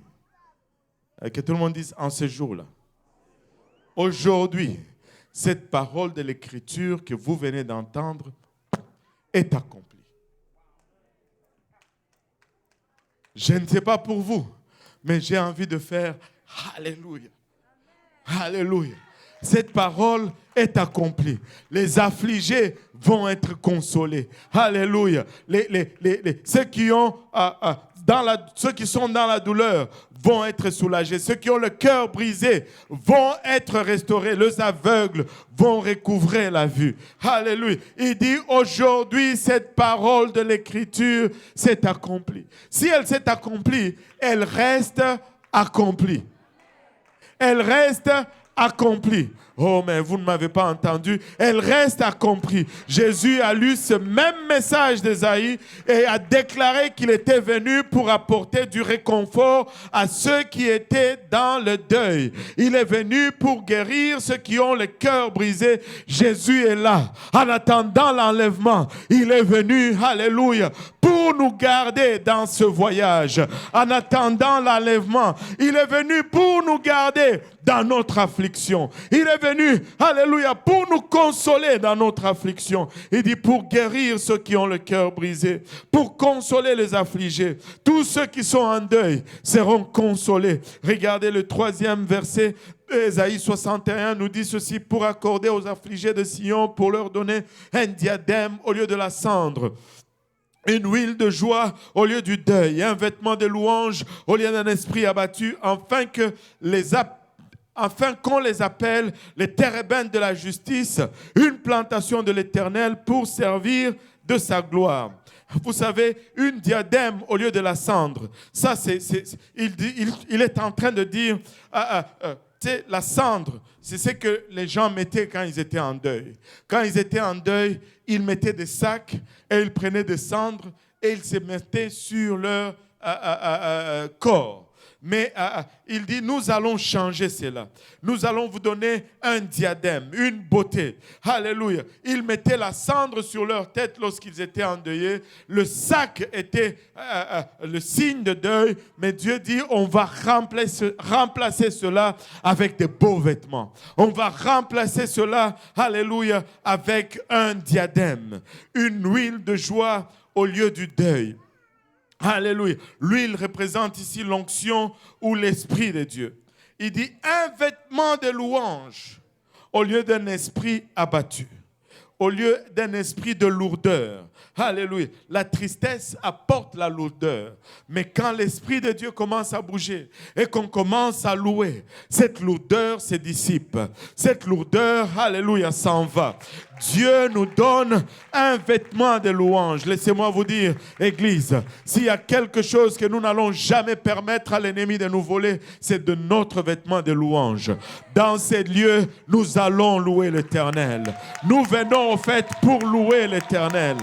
que tout le monde dise en ce jour-là, aujourd'hui, cette parole de l'Écriture que vous venez d'entendre est accomplie. Je ne sais pas pour vous, mais j'ai envie de faire Alléluia. Alléluia. Cette parole est accomplie. Les affligés vont être consolés. Alléluia. Ceux qui sont dans la douleur vont être soulagés. Ceux qui ont le cœur brisé vont être restaurés. Les aveugles vont recouvrer la vue. Alléluia. Il dit aujourd'hui, cette parole de l'Écriture s'est accomplie. Si elle s'est accomplie, elle reste accomplie. Elle reste accomplie. Oh, mais vous ne m'avez pas entendu. Elle reste accomplie. Jésus a lu ce même message d'Ésaïe et a déclaré qu'il était venu pour apporter du réconfort à ceux qui étaient dans le deuil. Il est venu pour guérir ceux qui ont le cœur brisé. Jésus est là. En attendant l'enlèvement, il est venu, alléluia, pour nous garder dans ce voyage. En attendant l'enlèvement, il est venu pour nous garder dans notre affliction. Il est venu, alléluia, pour nous consoler dans notre affliction. Il dit pour guérir ceux qui ont le cœur brisé, pour consoler les affligés. Tous ceux qui sont en deuil seront consolés. Regardez le 3e verset. Ésaïe 61 nous dit ceci, pour accorder aux affligés de Sion, pour leur donner un diadème au lieu de la cendre, une huile de joie au lieu du deuil, un vêtement de louange au lieu d'un esprit abattu, afin qu'on les appelle les térébintes de la justice, une plantation de l'Éternel pour servir de sa gloire. Vous savez, une diadème au lieu de la cendre. Ça, il est en train de dire, la cendre, c'est ce que les gens mettaient quand ils étaient en deuil. Quand ils étaient en deuil, ils mettaient des sacs et ils prenaient des cendres et ils se mettaient sur leur corps. Mais il dit, nous allons changer cela. Nous allons vous donner un diadème, une beauté. Alléluia. Ils mettaient la cendre sur leur tête lorsqu'ils étaient endeuillés. Le sac était le signe de deuil. Mais Dieu dit, on va remplacer cela avec de beaux vêtements. On va remplacer cela, alléluia, avec un diadème. Une huile de joie au lieu du deuil. Alléluia. L'huile représente ici l'onction ou l'esprit de Dieu. Il dit un vêtement de louange au lieu d'un esprit abattu, au lieu d'un esprit de lourdeur. Alléluia. La tristesse apporte la lourdeur. Mais quand l'Esprit de Dieu commence à bouger et qu'on commence à louer, cette lourdeur se dissipe. Cette lourdeur, alléluia, s'en va. Dieu nous donne un vêtement de louange. Laissez-moi vous dire, Église, s'il y a quelque chose que nous n'allons jamais permettre à l'ennemi de nous voler, c'est de notre vêtement de louange. Dans ces lieux, nous allons louer l'Éternel. Nous venons au fait pour louer l'Éternel.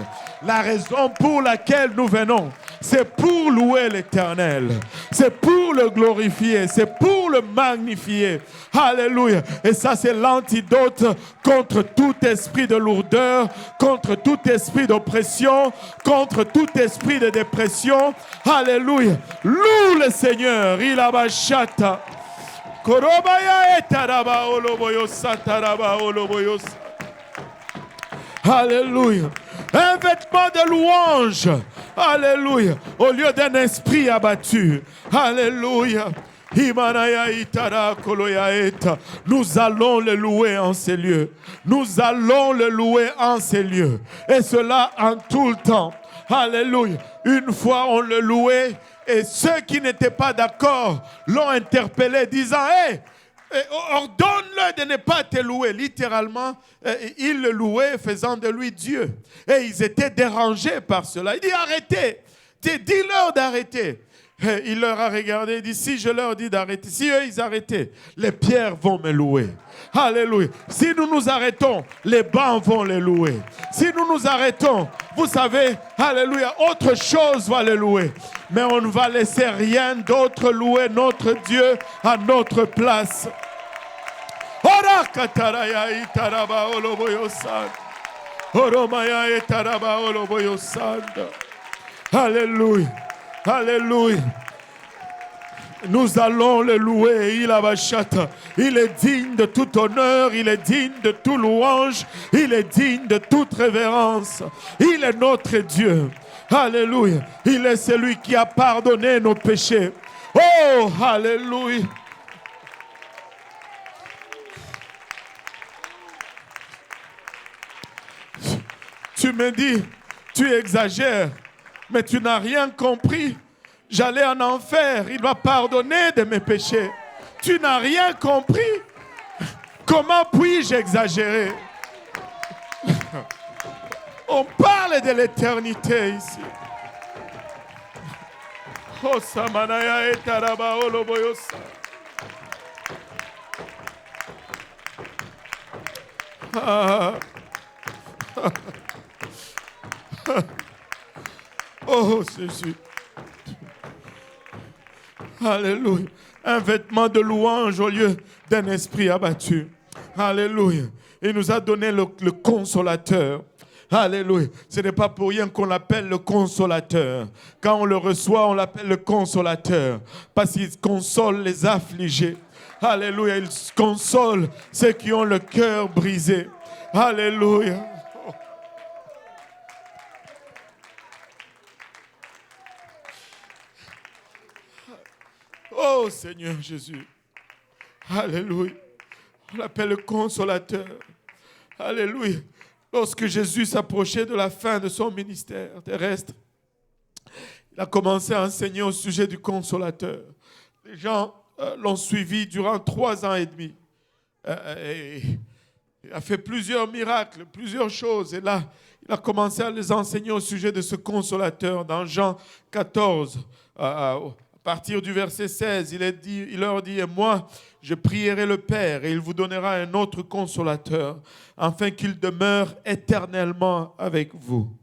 La raison pour laquelle nous venons, c'est pour louer l'Éternel. C'est pour le glorifier. C'est pour le magnifier. Alléluia. Et ça, c'est l'antidote contre tout esprit de lourdeur, contre tout esprit d'oppression, contre tout esprit de dépression. Alléluia. Loue le Seigneur. Il a bachata. Korobaya etaraba oloboyo sataraba oloboyo. Alléluia. Un vêtement de louange. Alléluia. Au lieu d'un esprit abattu. Alléluia. Nous allons le louer en ces lieux. Nous allons le louer en ces lieux. Et cela en tout le temps. Alléluia. Une fois, on le louait et ceux qui n'étaient pas d'accord l'ont interpellé disant « Hey, ordonne-le de ne pas te louer. » Littéralement, ils le louaient faisant de lui Dieu. Et ils étaient dérangés par cela. Il dit « Arrêtez. Dis-leur d'arrêter. » Il leur a regardé et dit, si je leur dis d'arrêter, si eux ils arrêtaient, les pierres vont me louer. Alléluia. Si nous nous arrêtons, les bancs vont les louer. Si nous nous arrêtons, vous savez, alléluia, autre chose va les louer. Mais on ne va laisser rien d'autre louer notre Dieu à notre place. Ora kataraya itaraba oloboyosan. Oromaya itaraba oloboyosan. Alléluia. Alléluia. Nous allons le louer. Il est digne de tout honneur. Il est digne de toute louange. Il est digne de toute révérence. Il est notre Dieu. Alléluia. Il est celui qui a pardonné nos péchés. Oh, alléluia. Tu me dis, tu exagères. Mais tu n'as rien compris. J'allais en enfer. Il va pardonner de mes péchés. Tu n'as rien compris. Comment puis-je exagérer? On parle de l'éternité ici. Oh, Samanaya et Taraba Oloboyosa. Oh Jésus. Alléluia. Un vêtement de louange au lieu d'un esprit abattu. Alléluia. Il nous a donné le consolateur. Alléluia. Ce n'est pas pour rien qu'on l'appelle le consolateur. Quand on le reçoit, on l'appelle le consolateur. Parce qu'il console les affligés. Alléluia. Il console ceux qui ont le cœur brisé. Alléluia. Oh Seigneur Jésus. Alléluia. On l'appelle le consolateur. Alléluia. Lorsque Jésus s'approchait de la fin de son ministère terrestre, il a commencé à enseigner au sujet du consolateur. Les gens l'ont suivi durant 3 ans et demi. Il a fait plusieurs miracles, plusieurs choses. Et là, il a commencé à les enseigner au sujet de ce consolateur. Dans Jean 14, à partir du verset 16, il leur dit, « Et moi, je prierai le Père, et il vous donnera un autre consolateur, afin qu'il demeure éternellement avec vous. »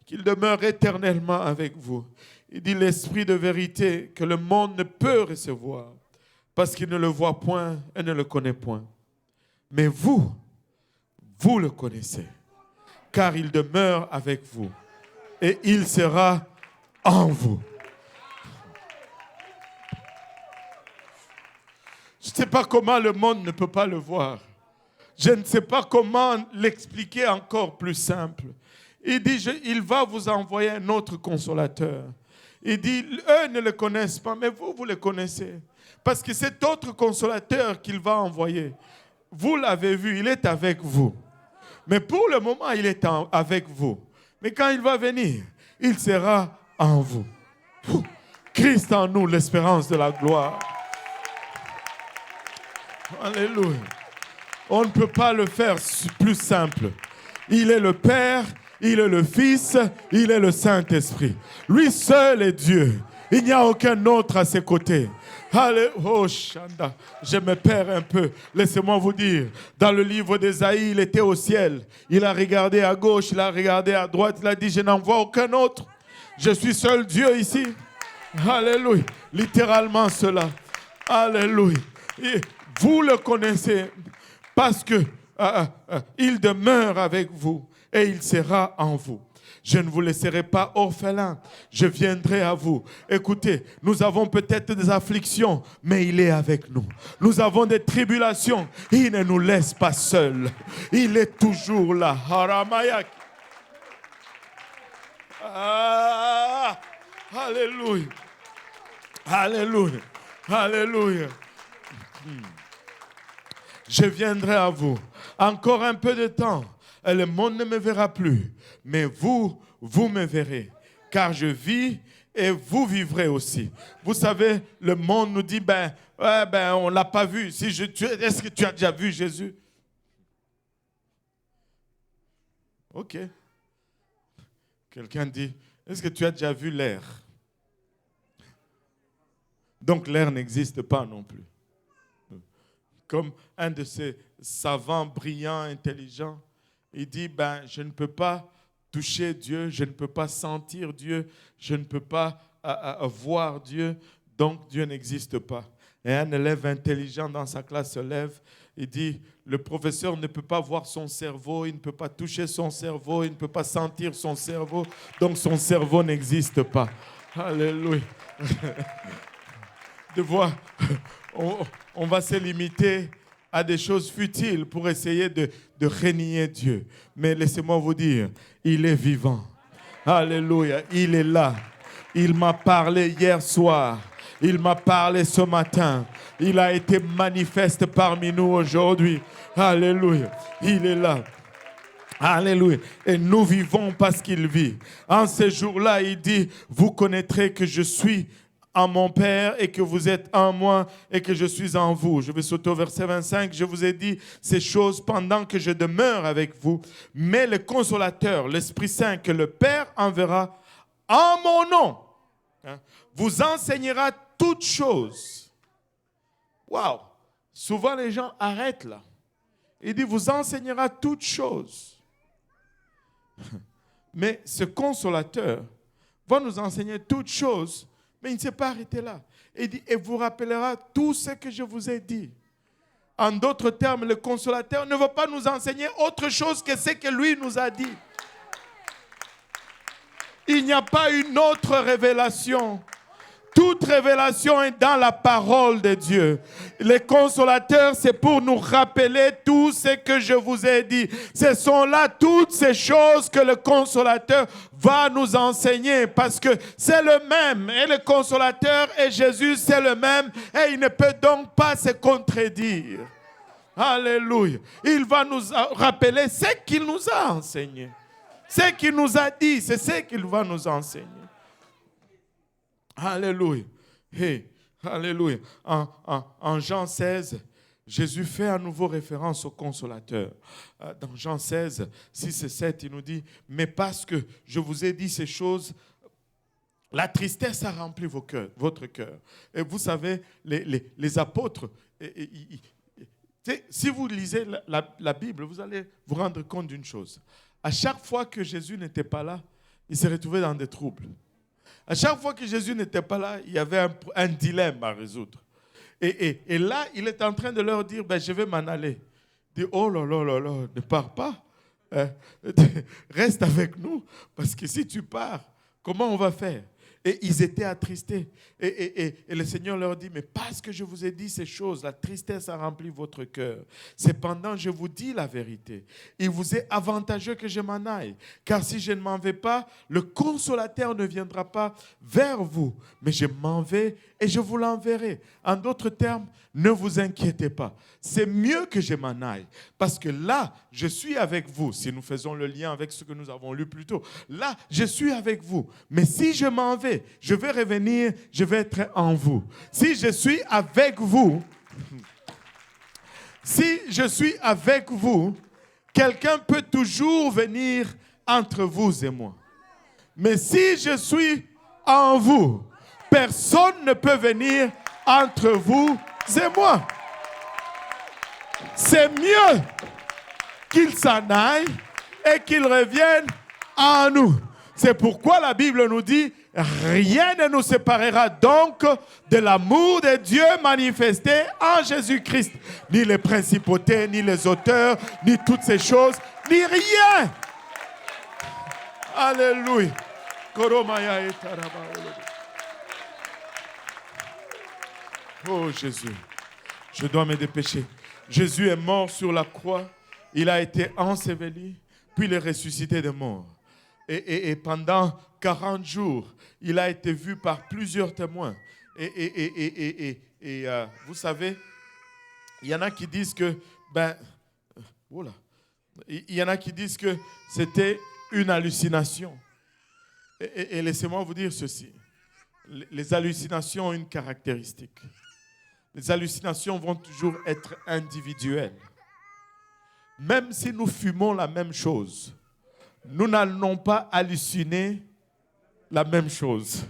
Qu'il demeure éternellement avec vous. Il dit, « L'Esprit de vérité que le monde ne peut recevoir, parce qu'il ne le voit point et ne le connaît point. Mais vous le connaissez, car il demeure avec vous, et il sera en vous. » Je ne sais pas comment le monde ne peut pas le voir. Je ne sais pas comment l'expliquer encore plus simple. Il dit, il va vous envoyer un autre consolateur. Il dit, eux ne le connaissent pas, mais vous le connaissez. Parce que cet autre consolateur qu'il va envoyer, vous l'avez vu, il est avec vous. Mais pour le moment, il est avec vous. Mais quand il va venir, il sera en vous. Christ en nous, l'espérance de la gloire. Alléluia. On ne peut pas le faire plus simple. Il est le Père, il est le Fils, il est le Saint-Esprit. Lui seul est Dieu. Il n'y a aucun autre à ses côtés. Oh, Shanda, je me perds un peu. Laissez-moi vous dire, dans le livre d'Ésaïe, il était au ciel. Il a regardé à gauche, il a regardé à droite, il a dit, je n'en vois aucun autre. Je suis seul Dieu ici. Alléluia. Littéralement cela. Alléluia. Et vous le connaissez parce que il demeure avec vous et il sera en vous. Je ne vous laisserai pas orphelins, je viendrai à vous. Écoutez, nous avons peut-être des afflictions, mais il est avec nous. Nous avons des tribulations, il ne nous laisse pas seuls. Il est toujours là. Ah, alléluia. Alléluia. Alléluia. Je viendrai à vous. Encore un peu de temps, et le monde ne me verra plus. Mais vous me verrez. car je vis et vous vivrez aussi. Vous savez, le monde nous dit, on ne l'a pas vu. Est-ce que tu as déjà vu Jésus? Ok. Quelqu'un dit, est-ce que tu as déjà vu l'air? Donc l'air n'existe pas non plus. Comme un de ces savants, brillants, intelligents, il dit, je ne peux pas toucher Dieu, je ne peux pas sentir Dieu, je ne peux pas voir Dieu, donc Dieu n'existe pas. Et un élève intelligent dans sa classe se lève, il dit, le professeur ne peut pas voir son cerveau, il ne peut pas toucher son cerveau, il ne peut pas sentir son cerveau, donc son cerveau n'existe pas. Alléluia. De voir, on va se limiter à des choses futiles pour essayer de renier Dieu. Mais laissez-moi vous dire, il est vivant. Alléluia, il est là. Il m'a parlé hier soir. Il m'a parlé ce matin. Il a été manifeste parmi nous aujourd'hui. Alléluia, il est là. Alléluia. Et nous vivons parce qu'il vit. En ce jour-là, il dit, vous connaîtrez que je suis en mon Père et que vous êtes en moi et que je suis en vous. Je vais sauter au verset 25. Je vous ai dit ces choses pendant que je demeure avec vous. Mais le Consolateur, l'Esprit Saint que le Père enverra en mon nom, vous enseignera toutes choses. Waouh! Souvent les gens arrêtent là. Il dit vous enseignera toutes choses. Mais ce Consolateur va nous enseigner toutes choses. Mais il ne s'est pas arrêté là. Il dit, et vous rappellera tout ce que je vous ai dit. En d'autres termes, le Consolateur ne va pas nous enseigner autre chose que ce que lui nous a dit. Il n'y a pas une autre révélation. Toute révélation est dans la parole de Dieu. Les consolateurs, c'est pour nous rappeler tout ce que je vous ai dit. Ce sont là toutes ces choses que le consolateur va nous enseigner parce que c'est le même. Et le consolateur et Jésus, c'est le même. Et il ne peut donc pas se contredire. Alléluia. Il va nous rappeler ce qu'il nous a enseigné. Ce qu'il nous a dit, c'est ce qu'il va nous enseigner. Alléluia. Hey, alléluia. En Jean 16, Jésus fait à nouveau référence au Consolateur. Dans Jean 16, 6 et 7, il nous dit, mais parce que je vous ai dit ces choses, la tristesse a rempli votre cœur. Et vous savez, les apôtres, si vous lisez la Bible, vous allez vous rendre compte d'une chose. À chaque fois que Jésus n'était pas là, il se retrouvait dans des troubles. À chaque fois que Jésus n'était pas là, il y avait un dilemme à résoudre. Et là, il est en train de leur dire, je vais m'en aller. Il dit, oh là là là là, ne pars pas. Reste avec nous. Parce que si tu pars, comment on va faire? Et ils étaient attristés. Et le Seigneur leur dit, mais parce que je vous ai dit ces choses, la tristesse a rempli votre cœur. Cependant, je vous dis la vérité. Il vous est avantageux que je m'en aille. Car si je ne m'en vais pas, le Consolateur ne viendra pas vers vous. Mais je m'en vais et je vous l'enverrai. En d'autres termes, ne vous inquiétez pas. C'est mieux que je m'en aille. Parce que là, je suis avec vous. Si nous faisons le lien avec ce que nous avons lu plus tôt. Là, je suis avec vous. Mais si je m'en vais, je vais revenir, je vais être en vous. Si je suis avec vous, quelqu'un peut toujours venir entre vous et moi. Mais si je suis en vous, personne ne peut venir entre vous et moi. C'est mieux qu'il s'en aille et qu'il revienne en nous. C'est pourquoi la Bible nous dit, rien ne nous séparera donc de l'amour de Dieu manifesté en Jésus-Christ. Ni les principautés, ni les auteurs, ni toutes ces choses, ni rien. Alléluia. Oh Jésus, je dois me dépêcher. Jésus est mort sur la croix, il a été enseveli, puis il est ressuscité des morts. Et pendant 40 jours, il a été vu par plusieurs témoins. Vous savez, il y en a qui disent que, il y en a qui disent que c'était une hallucination. Et laissez-moi vous dire ceci. Les hallucinations ont une caractéristique. Les hallucinations vont toujours être individuelles. Même si nous fumons la même chose, nous n'allons pas halluciner la même chose.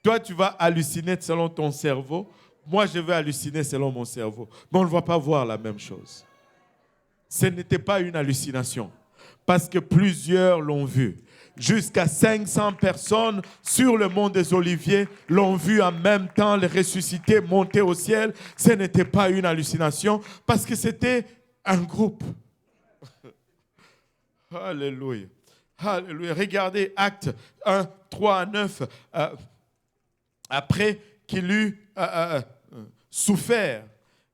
Toi, tu vas halluciner selon ton cerveau. Moi, je vais halluciner selon mon cerveau. Mais on ne va pas voir la même chose. Ce n'était pas une hallucination. Parce que plusieurs l'ont vu. Jusqu'à 500 personnes sur le mont des Oliviers l'ont vu en même temps, les ressuscités monter au ciel. Ce n'était pas une hallucination parce que c'était un groupe. Alléluia. Alléluia. Regardez Actes 1, 3 à 9. Après qu'il eut souffert,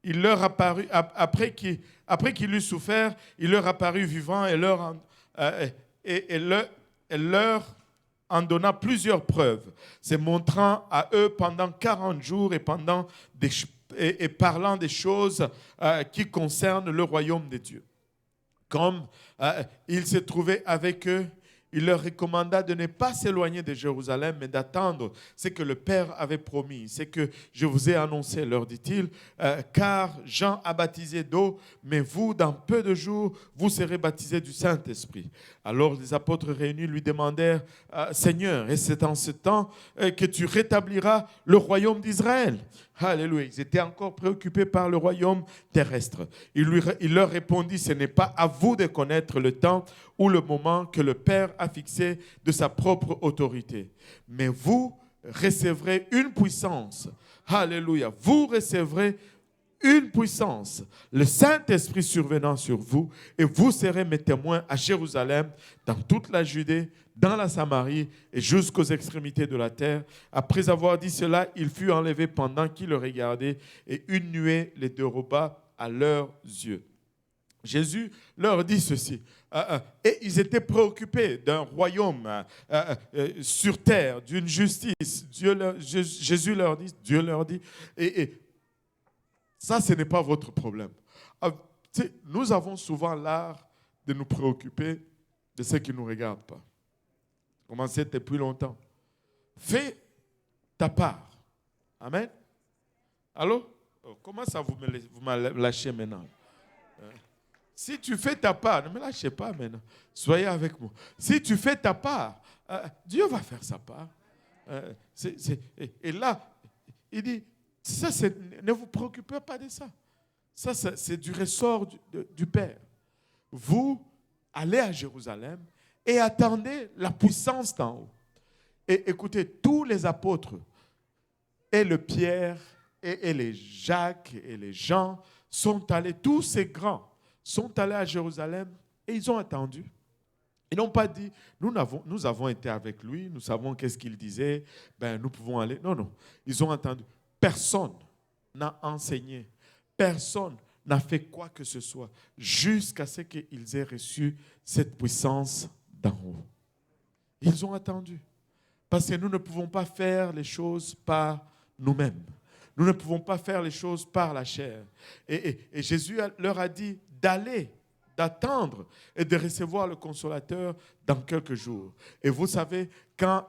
il leur apparut, après qu'il eut souffert, il leur apparut vivant et leur en donna plusieurs preuves, se montrant à eux pendant 40 jours et parlant des choses qui concernent le royaume de Dieu. Comme il se trouvait avec eux, il leur recommanda de ne pas s'éloigner de Jérusalem, mais d'attendre ce que le Père avait promis. C'est que je vous ai annoncé, leur dit-il, car Jean a baptisé d'eau, mais vous, dans peu de jours, vous serez baptisés du Saint-Esprit. Alors les apôtres réunis lui demandèrent, Seigneur, et c'est en ce temps que tu rétabliras le royaume d'Israël? Alléluia. Ils étaient encore préoccupés par le royaume terrestre. Il leur répondit, ce n'est pas à vous de connaître le temps ou le moment que le Père a fixé de sa propre autorité. Mais vous recevrez une puissance. Alléluia. Vous recevrez une puissance, le Saint-Esprit survenant sur vous, et vous serez mes témoins à Jérusalem, dans toute la Judée, dans la Samarie et jusqu'aux extrémités de la terre. Après avoir dit cela, il fut enlevé pendant qu'ils le regardaient, et une nuée les déroba à leurs yeux. Jésus leur dit ceci. Et ils étaient préoccupés d'un royaume sur terre, d'une justice. Jésus leur dit, Dieu leur dit, et ça, ce n'est pas votre problème. Nous avons souvent l'art de nous préoccuper de ce qui ne nous regarde pas. Commencez depuis longtemps. Fais ta part. Amen. Allô? Comment ça vous me lâchez maintenant? Si tu fais ta part, ne me lâchez pas maintenant. Soyez avec moi. Si tu fais ta part, Dieu va faire sa part. Et là, il dit, ça, ne vous préoccupez pas de ça. Ça, c'est du ressort du Père. Vous allez à Jérusalem et attendez la puissance d'en haut. Et écoutez, tous les apôtres, et le Pierre, et les Jacques, et les Jean, sont allés, tous ces grands, sont allés à Jérusalem et ils ont attendu. Ils n'ont pas dit, nous avons été avec lui, nous savons qu'est-ce qu'il disait, nous pouvons aller. Non, non. Ils ont attendu. Personne n'a enseigné. Personne n'a fait quoi que ce soit jusqu'à ce qu'ils aient reçu cette puissance d'en haut. Ils ont attendu. Parce que nous ne pouvons pas faire les choses par nous-mêmes. Nous ne pouvons pas faire les choses par la chair. Et Jésus leur a dit d'aller, d'attendre et de recevoir le Consolateur dans quelques jours. Et vous savez, quand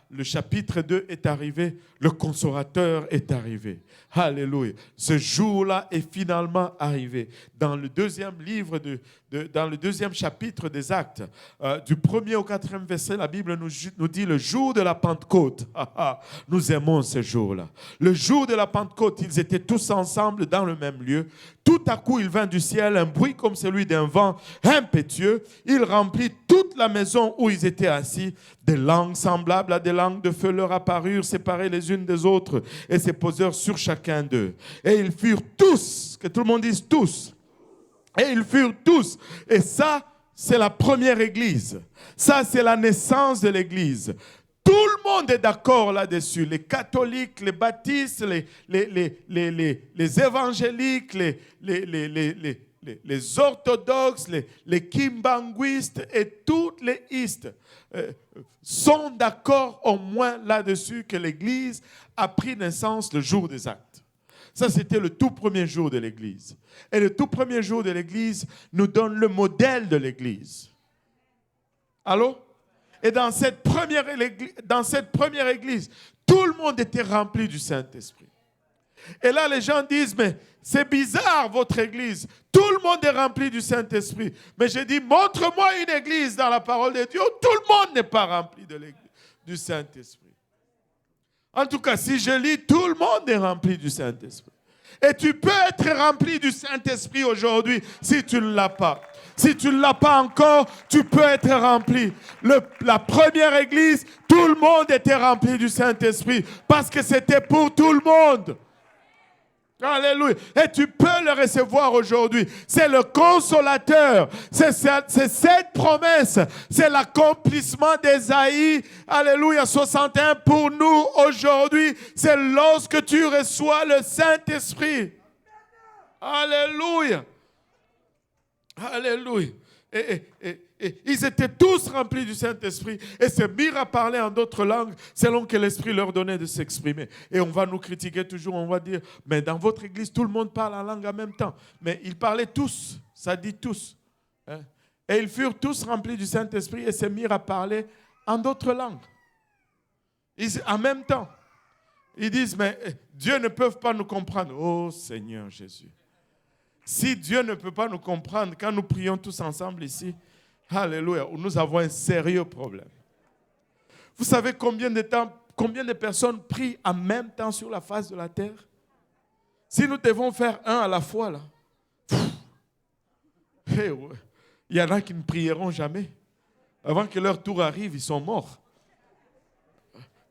le chapitre 2 est arrivé, le Consolateur est arrivé. Alléluia. Ce jour-là est finalement arrivé. Dans le deuxième livre, dans le deuxième chapitre des Actes, du 1er au 4e verset, la Bible nous dit le jour de la Pentecôte. Nous aimons ce jour-là. Le jour de la Pentecôte, ils étaient tous ensemble dans le même lieu. Tout à coup, il vint du ciel un bruit comme celui d'un vent impétueux. Il remplit toute la maison où ils étaient assis. Des langues semblables à des langues de feu leur apparurent, séparées les unes des autres, et se posèrent sur chacun d'eux. Et ils furent tous, que tout le monde dise tous. Et ils furent tous. Et ça, c'est la première église. Ça, c'est la naissance de l'église. Tout le monde est d'accord là-dessus. Les catholiques, les baptistes, les évangéliques, les orthodoxes, les kimbanguistes et toutes les istes sont d'accord au moins là-dessus que l'Église a pris naissance le jour des actes. Ça, c'était le tout premier jour de l'Église. Et le tout premier jour de l'Église nous donne le modèle de l'Église. Allô? Et dans cette première église, tout le monde était rempli du Saint-Esprit. Et là, les gens disent, mais c'est bizarre votre église. Tout le monde est rempli du Saint-Esprit. Mais j'ai dit, montre-moi une église dans la parole de Dieu où tout le monde n'est pas rempli du Saint-Esprit. En tout cas, si je lis, tout le monde est rempli du Saint-Esprit. Et tu peux être rempli du Saint-Esprit aujourd'hui si tu ne l'as pas. Si tu ne l'as pas encore, tu peux être rempli. La première église, tout le monde était rempli du Saint-Esprit parce que c'était pour tout le monde. Alléluia. Et tu peux le recevoir aujourd'hui. C'est le consolateur. C'est cette promesse. C'est l'accomplissement d'Ésaïe. Alléluia. 61 pour nous aujourd'hui. C'est lorsque tu reçois le Saint-Esprit. Alléluia. Alléluia. Et ils étaient tous remplis du Saint-Esprit et se mirent à parler en d'autres langues selon que l'Esprit leur donnait de s'exprimer. Et on va nous critiquer toujours, on va dire, mais dans votre église, tout le monde parle en langue en même temps. Mais ils parlaient tous, ça dit tous. Hein? Et ils furent tous remplis du Saint-Esprit et se mirent à parler en d'autres langues. En même temps, ils disent, mais Dieu ne peut pas nous comprendre. Oh Seigneur Jésus. Si Dieu ne peut pas nous comprendre, quand nous prions tous ensemble ici, alléluia, nous avons un sérieux problème. Vous savez combien de personnes prient en même temps sur la face de la terre? Si nous devons faire un à la fois, là, il y en a qui ne prieront jamais. Avant que leur tour arrive, ils sont morts.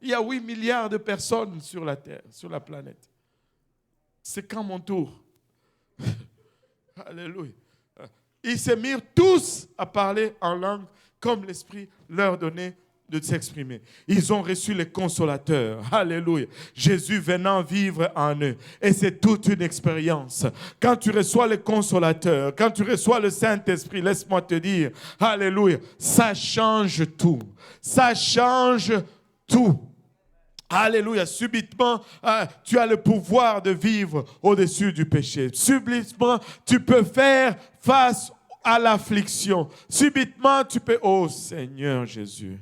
Il y a 8 milliards de personnes sur la terre, sur la planète. C'est quand mon tour? Alléluia. Ils se mirent tous à parler en langue comme l'Esprit leur donnait de s'exprimer. Ils ont reçu les consolateurs. Alléluia. Jésus venant vivre en eux. Et c'est toute une expérience. Quand tu reçois les consolateurs, quand tu reçois le Saint-Esprit, laisse-moi te dire, alléluia, ça change tout. Ça change tout. Alléluia, subitement, tu as le pouvoir de vivre au-dessus du péché. Subitement, tu peux faire face à l'affliction. Subitement, tu peux... Oh Seigneur Jésus.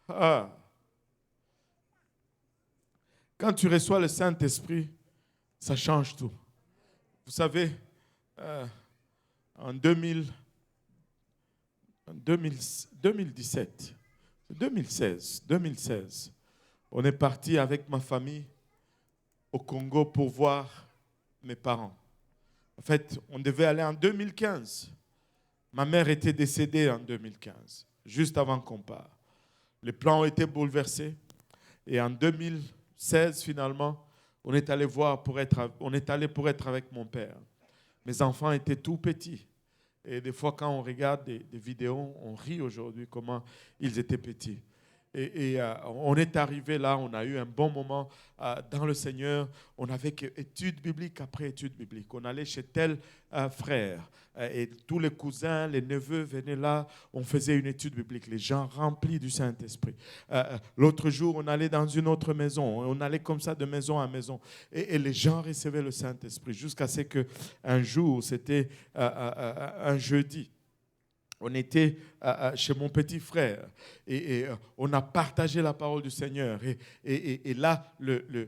Quand tu reçois le Saint-Esprit, ça change tout. Vous savez, en 2016, on est parti avec ma famille au Congo pour voir mes parents. En fait, on devait aller en 2015. Ma mère était décédée en 2015, juste avant qu'on parte. Les plans ont été bouleversés. Et en 2016, finalement, on est allé pour être avec mon père. Mes enfants étaient tout petits. Et des fois, quand on regarde des vidéos, on rit aujourd'hui comment ils étaient petits. Et on est arrivé là, on a eu un bon moment dans le Seigneur. On avait études bibliques après études bibliques. On allait chez tel frère. Et tous les cousins, les neveux venaient là. On faisait une étude biblique. Les gens remplis du Saint-Esprit. L'autre jour, on allait dans une autre maison. On allait comme ça de maison à maison. Et les gens recevaient le Saint-Esprit. Jusqu'à ce qu'un jour, c'était un jeudi. On était chez mon petit frère et on a partagé la parole du Seigneur. Et là, le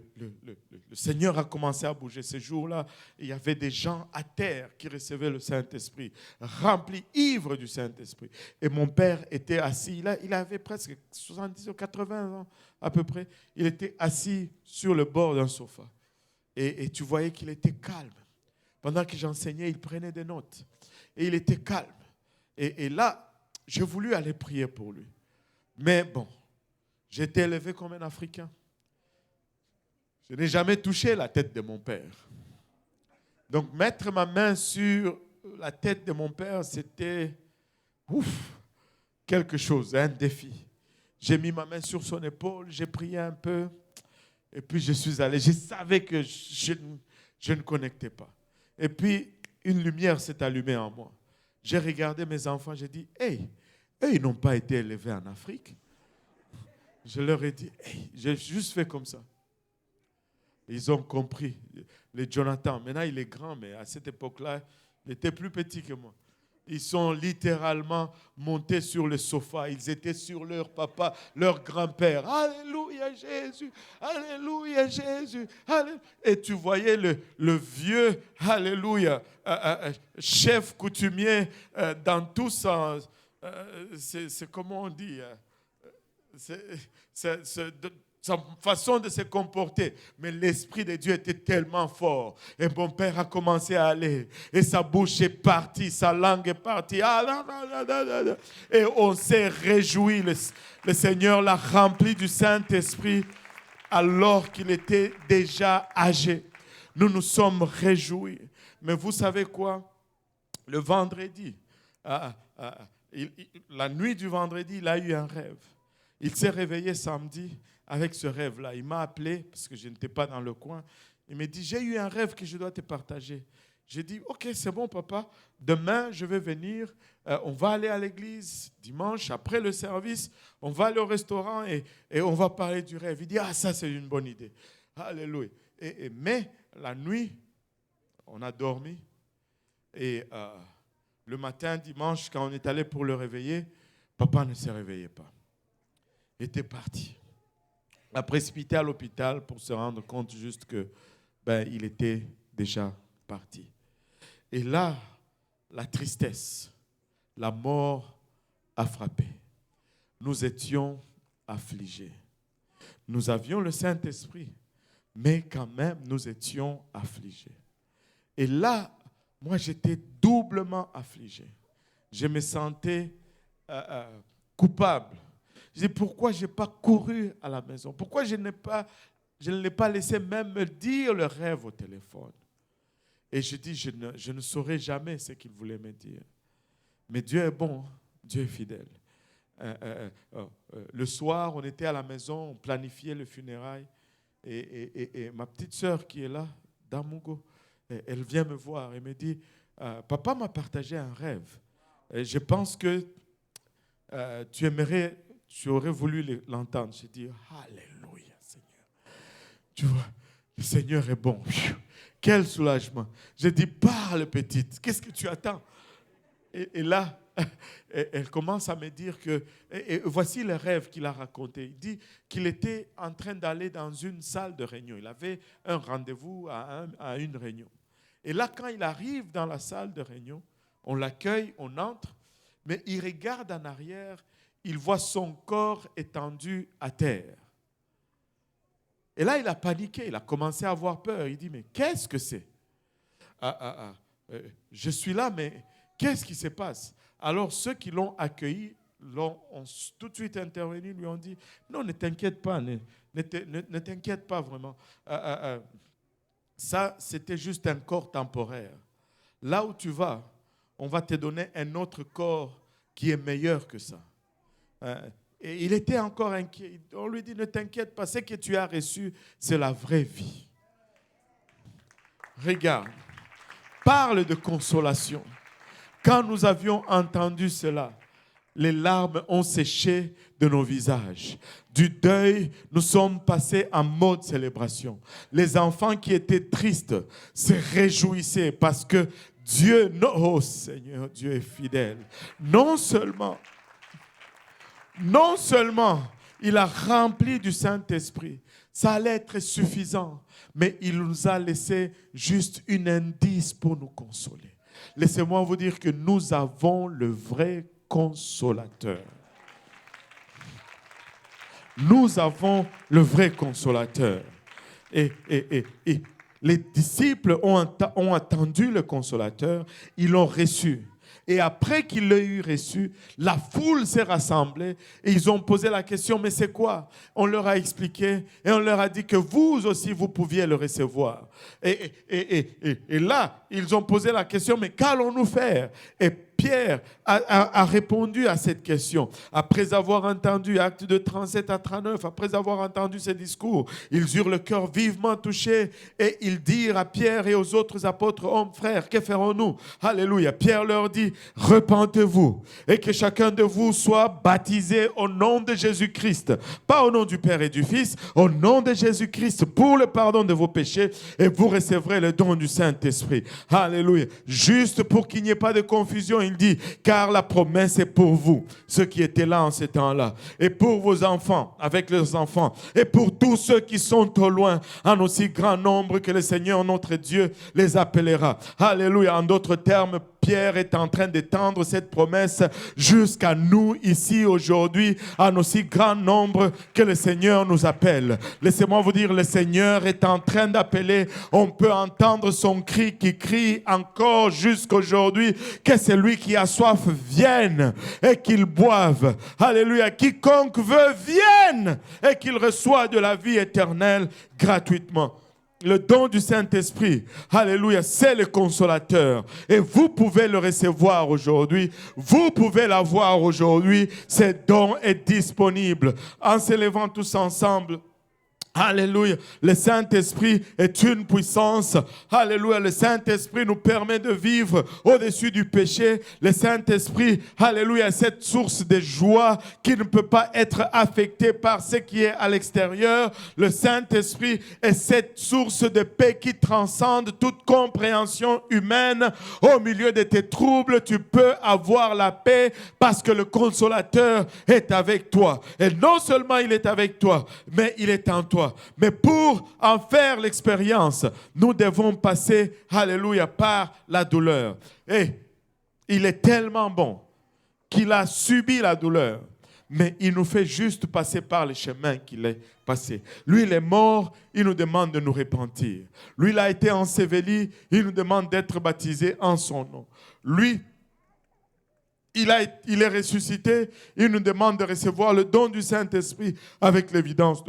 Seigneur a commencé à bouger. Ces jours-là, il y avait des gens à terre qui recevaient le Saint-Esprit, remplis, ivres du Saint-Esprit. Et mon père était assis. Il avait presque 70 ou 80 ans à peu près. Il était assis sur le bord d'un sofa. Et tu voyais qu'il était calme. Pendant que j'enseignais, il prenait des notes. Et il était calme. Et là, j'ai voulu aller prier pour lui. Mais bon, j'ai été élevé comme un Africain. Je n'ai jamais touché la tête de mon père. Donc, mettre ma main sur la tête de mon père, c'était quelque chose, un défi. J'ai mis ma main sur son épaule, j'ai prié un peu, et puis je suis allé. Je savais que je ne connectais pas. Et puis, une lumière s'est allumée en moi. J'ai regardé mes enfants, j'ai dit, hey, eux, ils n'ont pas été élevés en Afrique. Je leur ai dit, hey, j'ai juste fait comme ça. Ils ont compris. Les Jonathan, maintenant il est grand, mais à cette époque-là, il était plus petit que moi. ils sont littéralement montés sur le sofa. Ils étaient sur leur papa, leur grand-père. Alléluia Jésus, Alléluia Jésus. Alléluia. Et tu voyais le vieux, Alléluia, chef coutumier dans tout sens. C'est comment on dit, sa façon de se comporter. Mais l'Esprit de Dieu était tellement fort. Et mon père a commencé à aller. Et sa bouche est partie, sa langue est partie. Et on s'est réjoui. Le Seigneur l'a rempli du Saint-Esprit alors qu'il était déjà âgé. Nous nous sommes réjouis. Mais vous savez quoi? Le vendredi, la nuit du vendredi, il a eu un rêve. Il s'est réveillé samedi avec ce rêve-là. Il m'a appelé parce que je n'étais pas dans le coin. Il m'a dit, j'ai eu un rêve que je dois te partager. J'ai dit, ok, c'est bon papa. Demain, je vais venir. On va aller à l'église dimanche, après le service. On va aller au restaurant et on va parler du rêve. Il dit, ah ça c'est une bonne idée. Alléluia. Mais la nuit, on a dormi. Et le matin, dimanche, quand on est allé pour le réveiller, papa ne s'est réveillé pas. Il était parti. On a précipité à l'hôpital pour se rendre compte juste que il était déjà parti. Et là, la tristesse, la mort a frappé. Nous étions affligés. Nous avions le Saint-Esprit, mais quand même, nous étions affligés. Et là, moi, j'étais doublement affligé. Je me sentais coupable. Je dis, pourquoi je n'ai pas couru à la maison? Pourquoi je ne l'ai pas laissé même me dire le rêve au téléphone? Et je dis, je ne saurais jamais ce qu'il voulait me dire. Mais Dieu est bon, Dieu est fidèle. Le soir, on était à la maison, on planifiait le funérail. Et ma petite sœur qui est là, Damugo, elle vient me voir et me dit, papa m'a partagé un rêve. Et je pense que tu aurais voulu l'entendre. J'ai dit, alléluia Seigneur. Tu vois, le Seigneur est bon. Quel soulagement. J'ai dit, parle petite, qu'est-ce que tu attends? Et là, elle commence à me dire que, et voici le rêve qu'il a raconté. Il dit qu'il était en train d'aller dans une salle de réunion. Il avait un rendez-vous à une réunion. Et là, quand il arrive dans la salle de réunion, on l'accueille, on entre, mais il regarde en arrière, il voit son corps étendu à terre. Et là, il a paniqué, il a commencé à avoir peur. Il dit, mais qu'est-ce que c'est? Je suis là, mais qu'est-ce qui se passe? Alors, ceux qui l'ont accueilli ont tout de suite intervenu, lui ont dit, non, ne t'inquiète pas, ne t'inquiète pas vraiment. Ça, c'était juste un corps temporaire. Là où tu vas, on va te donner un autre corps qui est meilleur que ça. Et il était encore inquiet. On lui dit, ne t'inquiète pas, ce que tu as reçu, c'est la vraie vie. Regarde, parle de consolation. Quand nous avions entendu cela, les larmes ont séché de nos visages. Du deuil, nous sommes passés en mode célébration. Les enfants qui étaient tristes se réjouissaient parce que Dieu, oh Seigneur, Dieu est fidèle. Non seulement il a rempli du Saint-Esprit, ça allait être suffisant, mais il nous a laissé juste un indice pour nous consoler. Laissez-moi vous dire que nous avons le vrai consolateur. Nous avons le vrai consolateur. Et les disciples ont attendu le consolateur, ils l'ont reçu. Et après qu'il l'ait eu reçu, la foule s'est rassemblée et ils ont posé la question, mais c'est quoi? On leur a expliqué et on leur a dit que vous aussi, vous pouviez le recevoir. Et là, ils ont posé la question, mais qu'allons-nous faire? Et Pierre a répondu à cette question. Après avoir entendu Actes de 37 à 39, après avoir entendu ces discours, ils eurent le cœur vivement touché et ils dirent à Pierre et aux autres apôtres, hommes, frères, que ferons-nous? Alléluia. Pierre leur dit, repentez-vous et que chacun de vous soit baptisé au nom de Jésus-Christ. Pas au nom du Père et du Fils, au nom de Jésus-Christ pour le pardon de vos péchés et vous recevrez le don du Saint-Esprit. Alléluia. Juste pour qu'il n'y ait pas de confusion, il il dit, car la promesse est pour vous, ceux qui étaient là en ce temps-là, et pour vos enfants, avec leurs enfants, et pour tous ceux qui sont au loin, en aussi grand nombre que le Seigneur notre Dieu les appellera. Alléluia. En d'autres termes, Pierre est en train d'étendre cette promesse jusqu'à nous ici aujourd'hui, en aussi grand nombre que le Seigneur nous appelle. Laissez-moi vous dire, le Seigneur est en train d'appeler. On peut entendre son cri qui crie encore jusqu'aujourd'hui que celui qui a soif vienne et qu'il boive. Alléluia. Quiconque veut vienne et qu'il reçoit de la vie éternelle gratuitement. Le don du Saint-Esprit, alléluia, c'est le consolateur. Et vous pouvez le recevoir aujourd'hui. Vous pouvez l'avoir aujourd'hui. Ce don est disponible. En se levant tous ensemble. Alléluia. Le Saint-Esprit est une puissance. Alléluia. Le Saint-Esprit nous permet de vivre au-dessus du péché. Le Saint-Esprit, alléluia, est cette source de joie qui ne peut pas être affectée par ce qui est à l'extérieur. Le Saint-Esprit est cette source de paix qui transcende toute compréhension humaine. Au milieu de tes troubles, tu peux avoir la paix parce que le Consolateur est avec toi. Et non seulement il est avec toi, mais il est en toi. Mais pour en faire l'expérience, nous devons passer, alléluia, par la douleur. Et il est tellement bon qu'il a subi la douleur, mais il nous fait juste passer par le chemin qu'il est passé. Lui, il est mort, il nous demande de nous repentir. Lui, il a été enseveli, il nous demande d'être baptisé en son nom. Lui, il est ressuscité, il nous demande de recevoir le don du Saint-Esprit avec l'évidence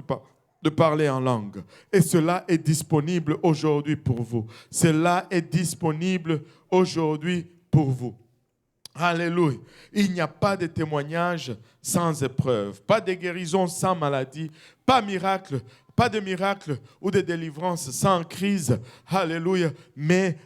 de parler en langue. Et cela est disponible aujourd'hui pour vous. Cela est disponible aujourd'hui pour vous. Alléluia. Il n'y a pas de témoignage sans épreuve, pas de guérison sans maladie, pas de miracle ou de délivrance sans crise. Alléluia. Mais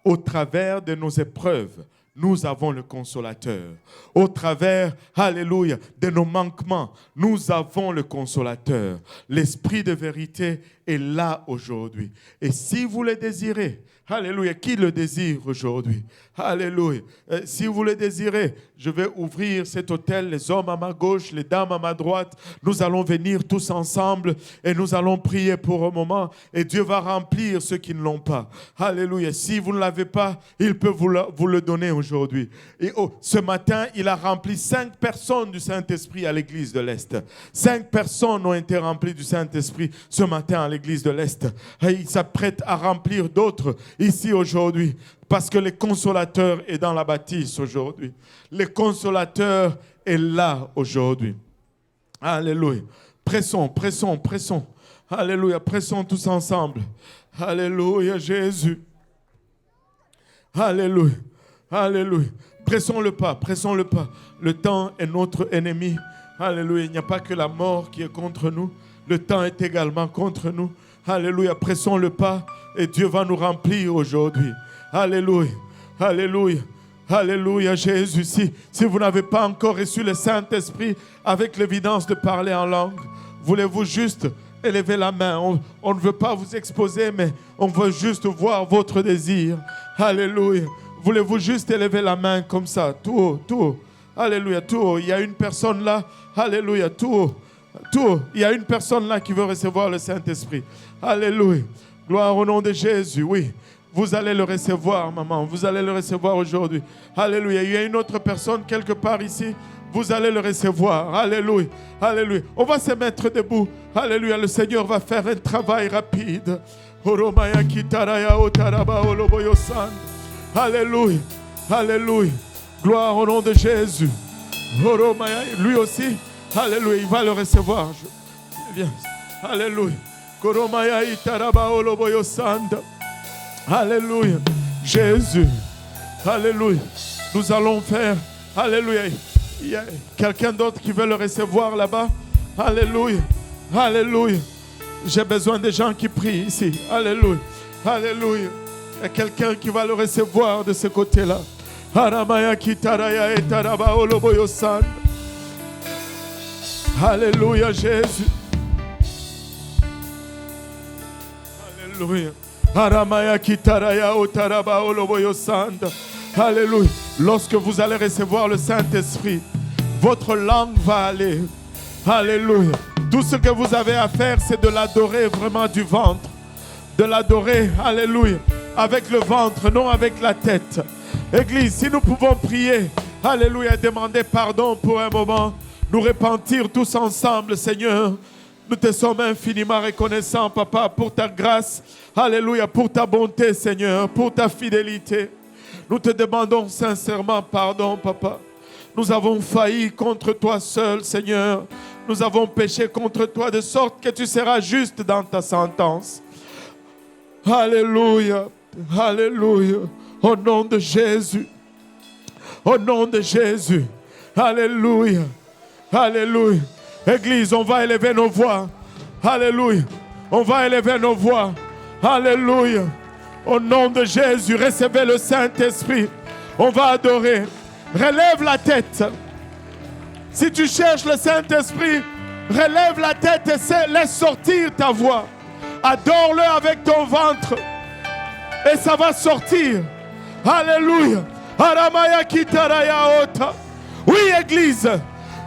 au travers de nos épreuves, nous avons le Consolateur. Au travers, alléluia, de nos manquements, nous avons le Consolateur. L'Esprit de vérité est là aujourd'hui. Et si vous le désirez, alléluia, qui le désire aujourd'hui? Alléluia. Si vous le désirez, je vais ouvrir cet hôtel, les hommes à ma gauche, les dames à ma droite. Nous allons venir tous ensemble et nous allons prier pour un moment et Dieu va remplir ceux qui ne l'ont pas. Alléluia. Si vous ne l'avez pas, il peut vous le donner aujourd'hui. Et ce matin, il a rempli 5 personnes du Saint-Esprit à l'église de l'Est. 5 personnes ont été remplies du Saint-Esprit ce matin à l'église de l'Est. Et il s'apprête à remplir d'autres ici aujourd'hui. Parce que le Consolateur est dans la bâtisse aujourd'hui. Le Consolateur est là aujourd'hui. Alléluia. Pressons, pressons, pressons. Alléluia. Pressons tous ensemble. Alléluia, Jésus. Alléluia. Alléluia. Pressons le pas, pressons le pas. Le temps est notre ennemi. Alléluia. Il n'y a pas que la mort qui est contre nous. Le temps est également contre nous. Alléluia. Pressons le pas et Dieu va nous remplir aujourd'hui. Alléluia, alléluia, alléluia, Jésus. Si vous n'avez pas encore reçu le Saint-Esprit avec l'évidence de parler en langue, voulez-vous juste élever la main? On ne veut pas vous exposer, mais on veut juste voir votre désir. Alléluia. Voulez-vous juste élever la main comme ça, tout haut, tout haut. Alléluia, tout haut. Il y a une personne là, alléluia, tout haut, tout haut. Il y a une personne là qui veut recevoir le Saint-Esprit. Alléluia. Gloire au nom de Jésus, oui. Vous allez le recevoir, maman. Vous allez le recevoir aujourd'hui. Alléluia. Il y a une autre personne quelque part ici. Vous allez le recevoir. Alléluia. Alléluia. On va se mettre debout. Alléluia. Le Seigneur va faire un travail rapide. Alléluia. Alléluia. Gloire au nom de Jésus. Lui aussi. Alléluia. Il va le recevoir. Viens. Alléluia. Alléluia. Jésus. Alléluia. Nous allons faire. Alléluia. Il y a quelqu'un d'autre qui veut le recevoir là-bas. Alléluia. Alléluia. J'ai besoin de gens qui prient ici. Alléluia. Alléluia. Il y a quelqu'un qui va le recevoir de ce côté-là. Alléluia, Jésus. Alléluia. Aramaya kitaraya otaraba oloboyo sanda. Alléluia. Lorsque vous allez recevoir le Saint-Esprit, votre langue va aller. Alléluia. Tout ce que vous avez à faire, c'est de l'adorer vraiment du ventre. De l'adorer, alléluia, avec le ventre, non avec la tête. Église, si nous pouvons prier, alléluia, demander pardon pour un moment, nous repentir tous ensemble, Seigneur. Nous te sommes infiniment reconnaissants, Papa, pour ta grâce, alléluia, pour ta bonté, Seigneur, pour ta fidélité. Nous te demandons sincèrement pardon, Papa. Nous avons failli contre toi seul, Seigneur. Nous avons péché contre toi de sorte que tu seras juste dans ta sentence. Alléluia, alléluia, au nom de Jésus. Au nom de Jésus. Alléluia, alléluia. Église, on va élever nos voix. Alléluia. On va élever nos voix. Alléluia. Au nom de Jésus, recevez le Saint-Esprit. On va adorer. Relève la tête. Si tu cherches le Saint-Esprit, relève la tête et laisse sortir ta voix. Adore-le avec ton ventre. Et ça va sortir. Alléluia. Oui, Église.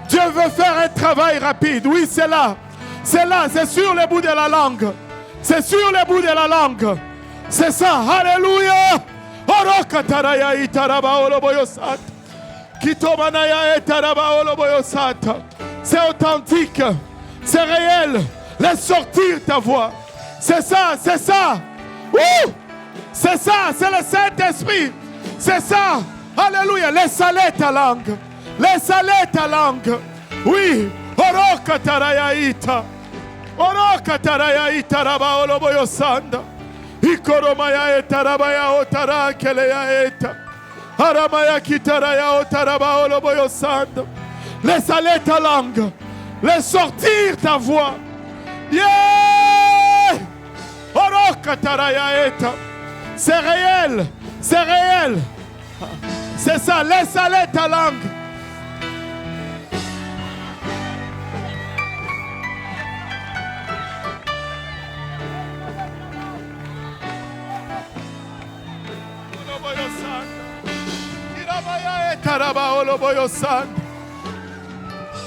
Dieu veut faire un travail rapide. Oui, c'est là. C'est là. C'est sur le bout de la langue. C'est sur le bout de la langue. C'est ça. Alléluia. C'est authentique. C'est réel. Laisse sortir ta voix. C'est ça. C'est ça. C'est ça. C'est le Saint-Esprit. C'est ça. Alléluia. Laisse aller ta langue. Laisse aller ta langue. Oui. Orokatarayaita. Orokatarayaita raba oloboyo sanda. Ikoromaya etarabaya otara keleyaeta. Aramaya kitaraya otaraba oloboyo sanda. Laisse aller ta langue. Laisse sortir ta voix. Yeah! Orokatarayaeta. C'est réel. C'est réel. C'est ça. Laisse aller ta langue.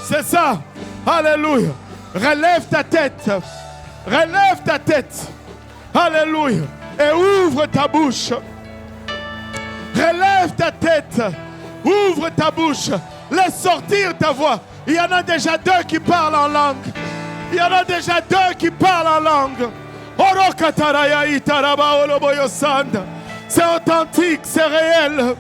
C'est ça. Alléluia. Relève ta tête. Relève ta tête. Alléluia. Et ouvre ta bouche. Relève ta tête. Ouvre ta bouche. Laisse sortir ta voix. Il y en a déjà deux qui parlent en langue. Il y en a déjà deux qui parlent en langue. C'est authentique, c'est réel.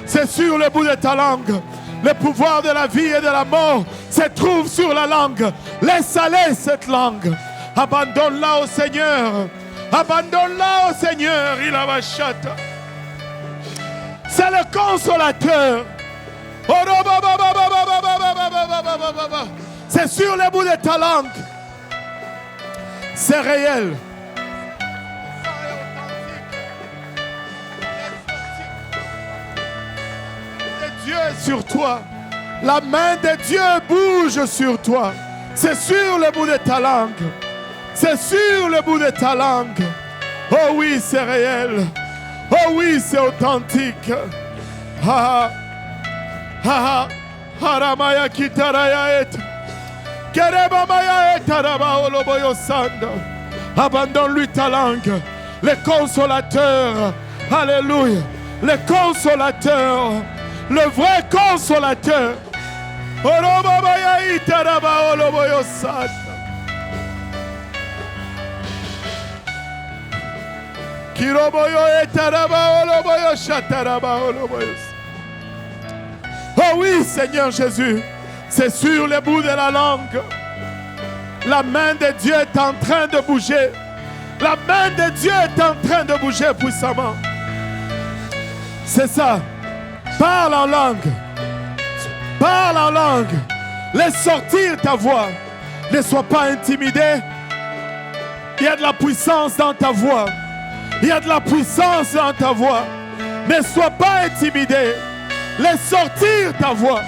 C'est sur le bout de ta langue. Le pouvoir de la vie et de la mort se trouve sur la langue. Laisse aller cette langue. Abandonne-la au Seigneur. Abandonne-la au Seigneur. Il a ma chatte. C'est le consolateur. C'est sur le bout de ta langue. C'est réel. Dieu est sur toi. La main de Dieu bouge sur toi. C'est sur le bout de ta langue. C'est sur le bout de ta langue. Oh oui, c'est réel. Oh oui, c'est authentique. Ha ha. Haramaya kitaraya et. Kerebamaya etaraba oloboyo sanda. Abandonne-lui ta langue. Le consolateur. Alléluia. Le consolateur. Le vrai consolateur. Orobamaya itaraba oloboyo sanda. Oh oui, Seigneur Jésus, c'est sur le bout de la langue. La main de Dieu est en train de bouger. La main de Dieu est en train de bouger puissamment. C'est ça. Parle en langue. Parle en langue. Laisse sortir ta voix. Ne sois pas intimidé. Il y a de la puissance dans ta voix. Il y a de la puissance dans ta voix. Ne sois pas intimidé. Laisse sortir ta voix.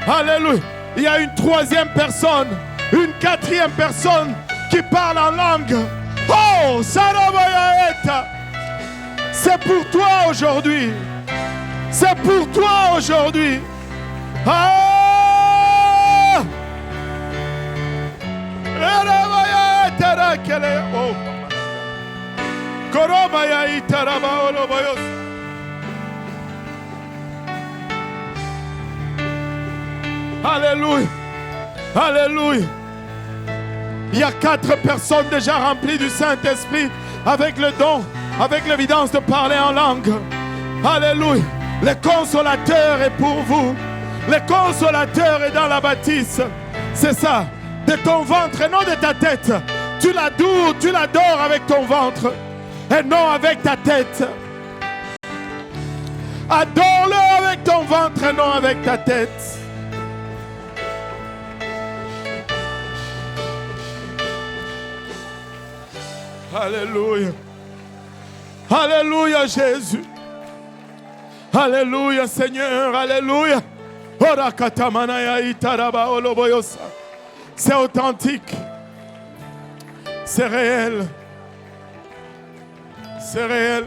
Alléluia. Il y a une troisième personne, une quatrième personne qui parle en langue. Oh, Sarabayaeta. C'est pour toi aujourd'hui. C'est pour toi aujourd'hui. Ah! Oh. Alléluia. Alléluia. Il y a 4 personnes déjà remplies du Saint-Esprit avec le don, avec l'évidence de parler en langue. Alléluia. Le consolateur est pour vous. Le consolateur est dans la bâtisse. C'est ça. De ton ventre et non de ta tête. Tu l'adores avec ton ventre et non avec ta tête. Adore-le avec ton ventre et non avec ta tête. Alléluia. Alléluia Jésus. Alléluia Seigneur. Alléluia. C'est authentique. C'est réel. C'est réel.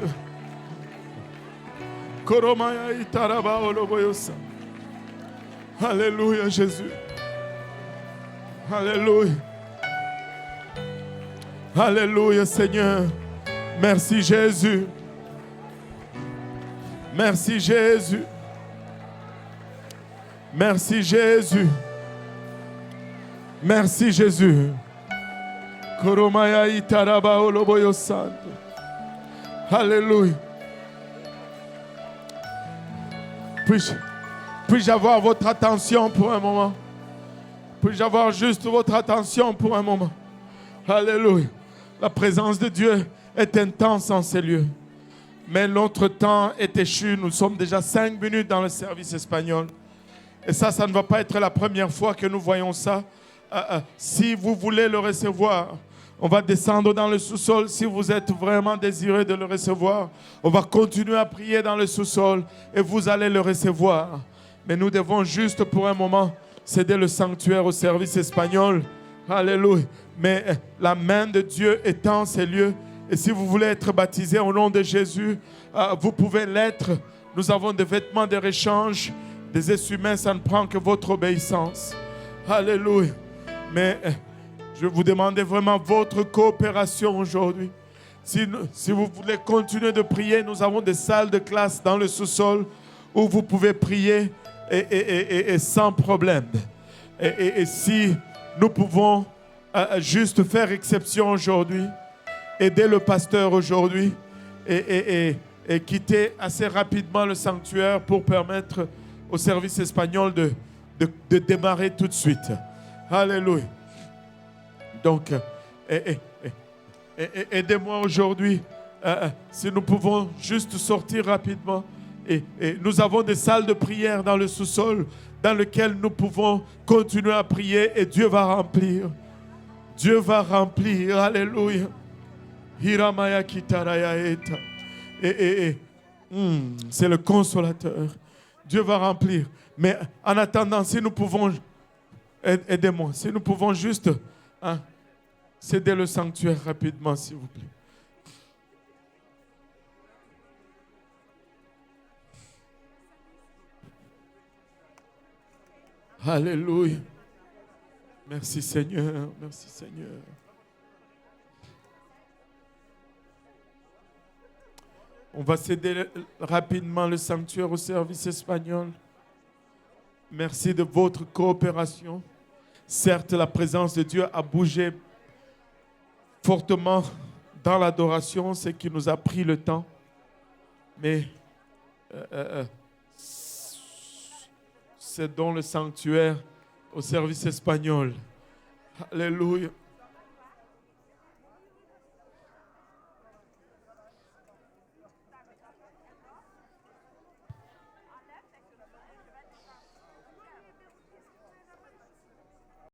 Alléluia Jésus. Alléluia. Alléluia Seigneur. Merci Jésus. Merci Jésus. Merci Jésus. Merci Jésus. Alléluia. Puis-je avoir votre attention pour un moment? Puis-je avoir juste votre attention pour un moment? Alléluia. La présence de Dieu est intense en ces lieux. Mais notre temps est échu. Nous sommes déjà 5 minutes dans le service espagnol. Et ça ne va pas être la première fois que nous voyons ça. Si vous voulez le recevoir, on va descendre dans le sous-sol. Si vous êtes vraiment désireux de le recevoir, on va continuer à prier dans le sous-sol et vous allez le recevoir. Mais nous devons juste pour un moment céder le sanctuaire au service espagnol. Alléluia. Mais la main de Dieu est en ces lieux. Et si vous voulez être baptisé au nom de Jésus, vous pouvez l'être. Nous avons des vêtements de réchange, des essuie-mains, ça ne prend que votre obéissance. Alléluia. Mais je vous demande vraiment votre coopération aujourd'hui. Si vous voulez continuer de prier, nous avons des salles de classe dans le sous-sol où vous pouvez prier et sans problème. Et si nous pouvons juste faire exception aujourd'hui, aider le pasteur aujourd'hui et quitter assez rapidement le sanctuaire pour permettre au service espagnol de démarrer tout de suite. Alléluia. Donc, aidez-moi aujourd'hui si nous pouvons juste sortir rapidement. Et nous avons des salles de prière dans le sous-sol dans lesquelles nous pouvons continuer à prier et Dieu va remplir. Dieu va remplir. Alléluia. Hiramaya kitaraya eta. C'est le consolateur. Dieu va remplir. Mais en attendant, si nous pouvons, aidez-moi, si nous pouvons juste céder le sanctuaire rapidement, s'il vous plaît. Alléluia. Merci Seigneur. Merci Seigneur. On va céder rapidement le sanctuaire au service espagnol. Merci de votre coopération. Certes, la présence de Dieu a bougé fortement dans l'adoration, ce qui nous a pris le temps. Mais c'est dans le sanctuaire au service espagnol. Alléluia.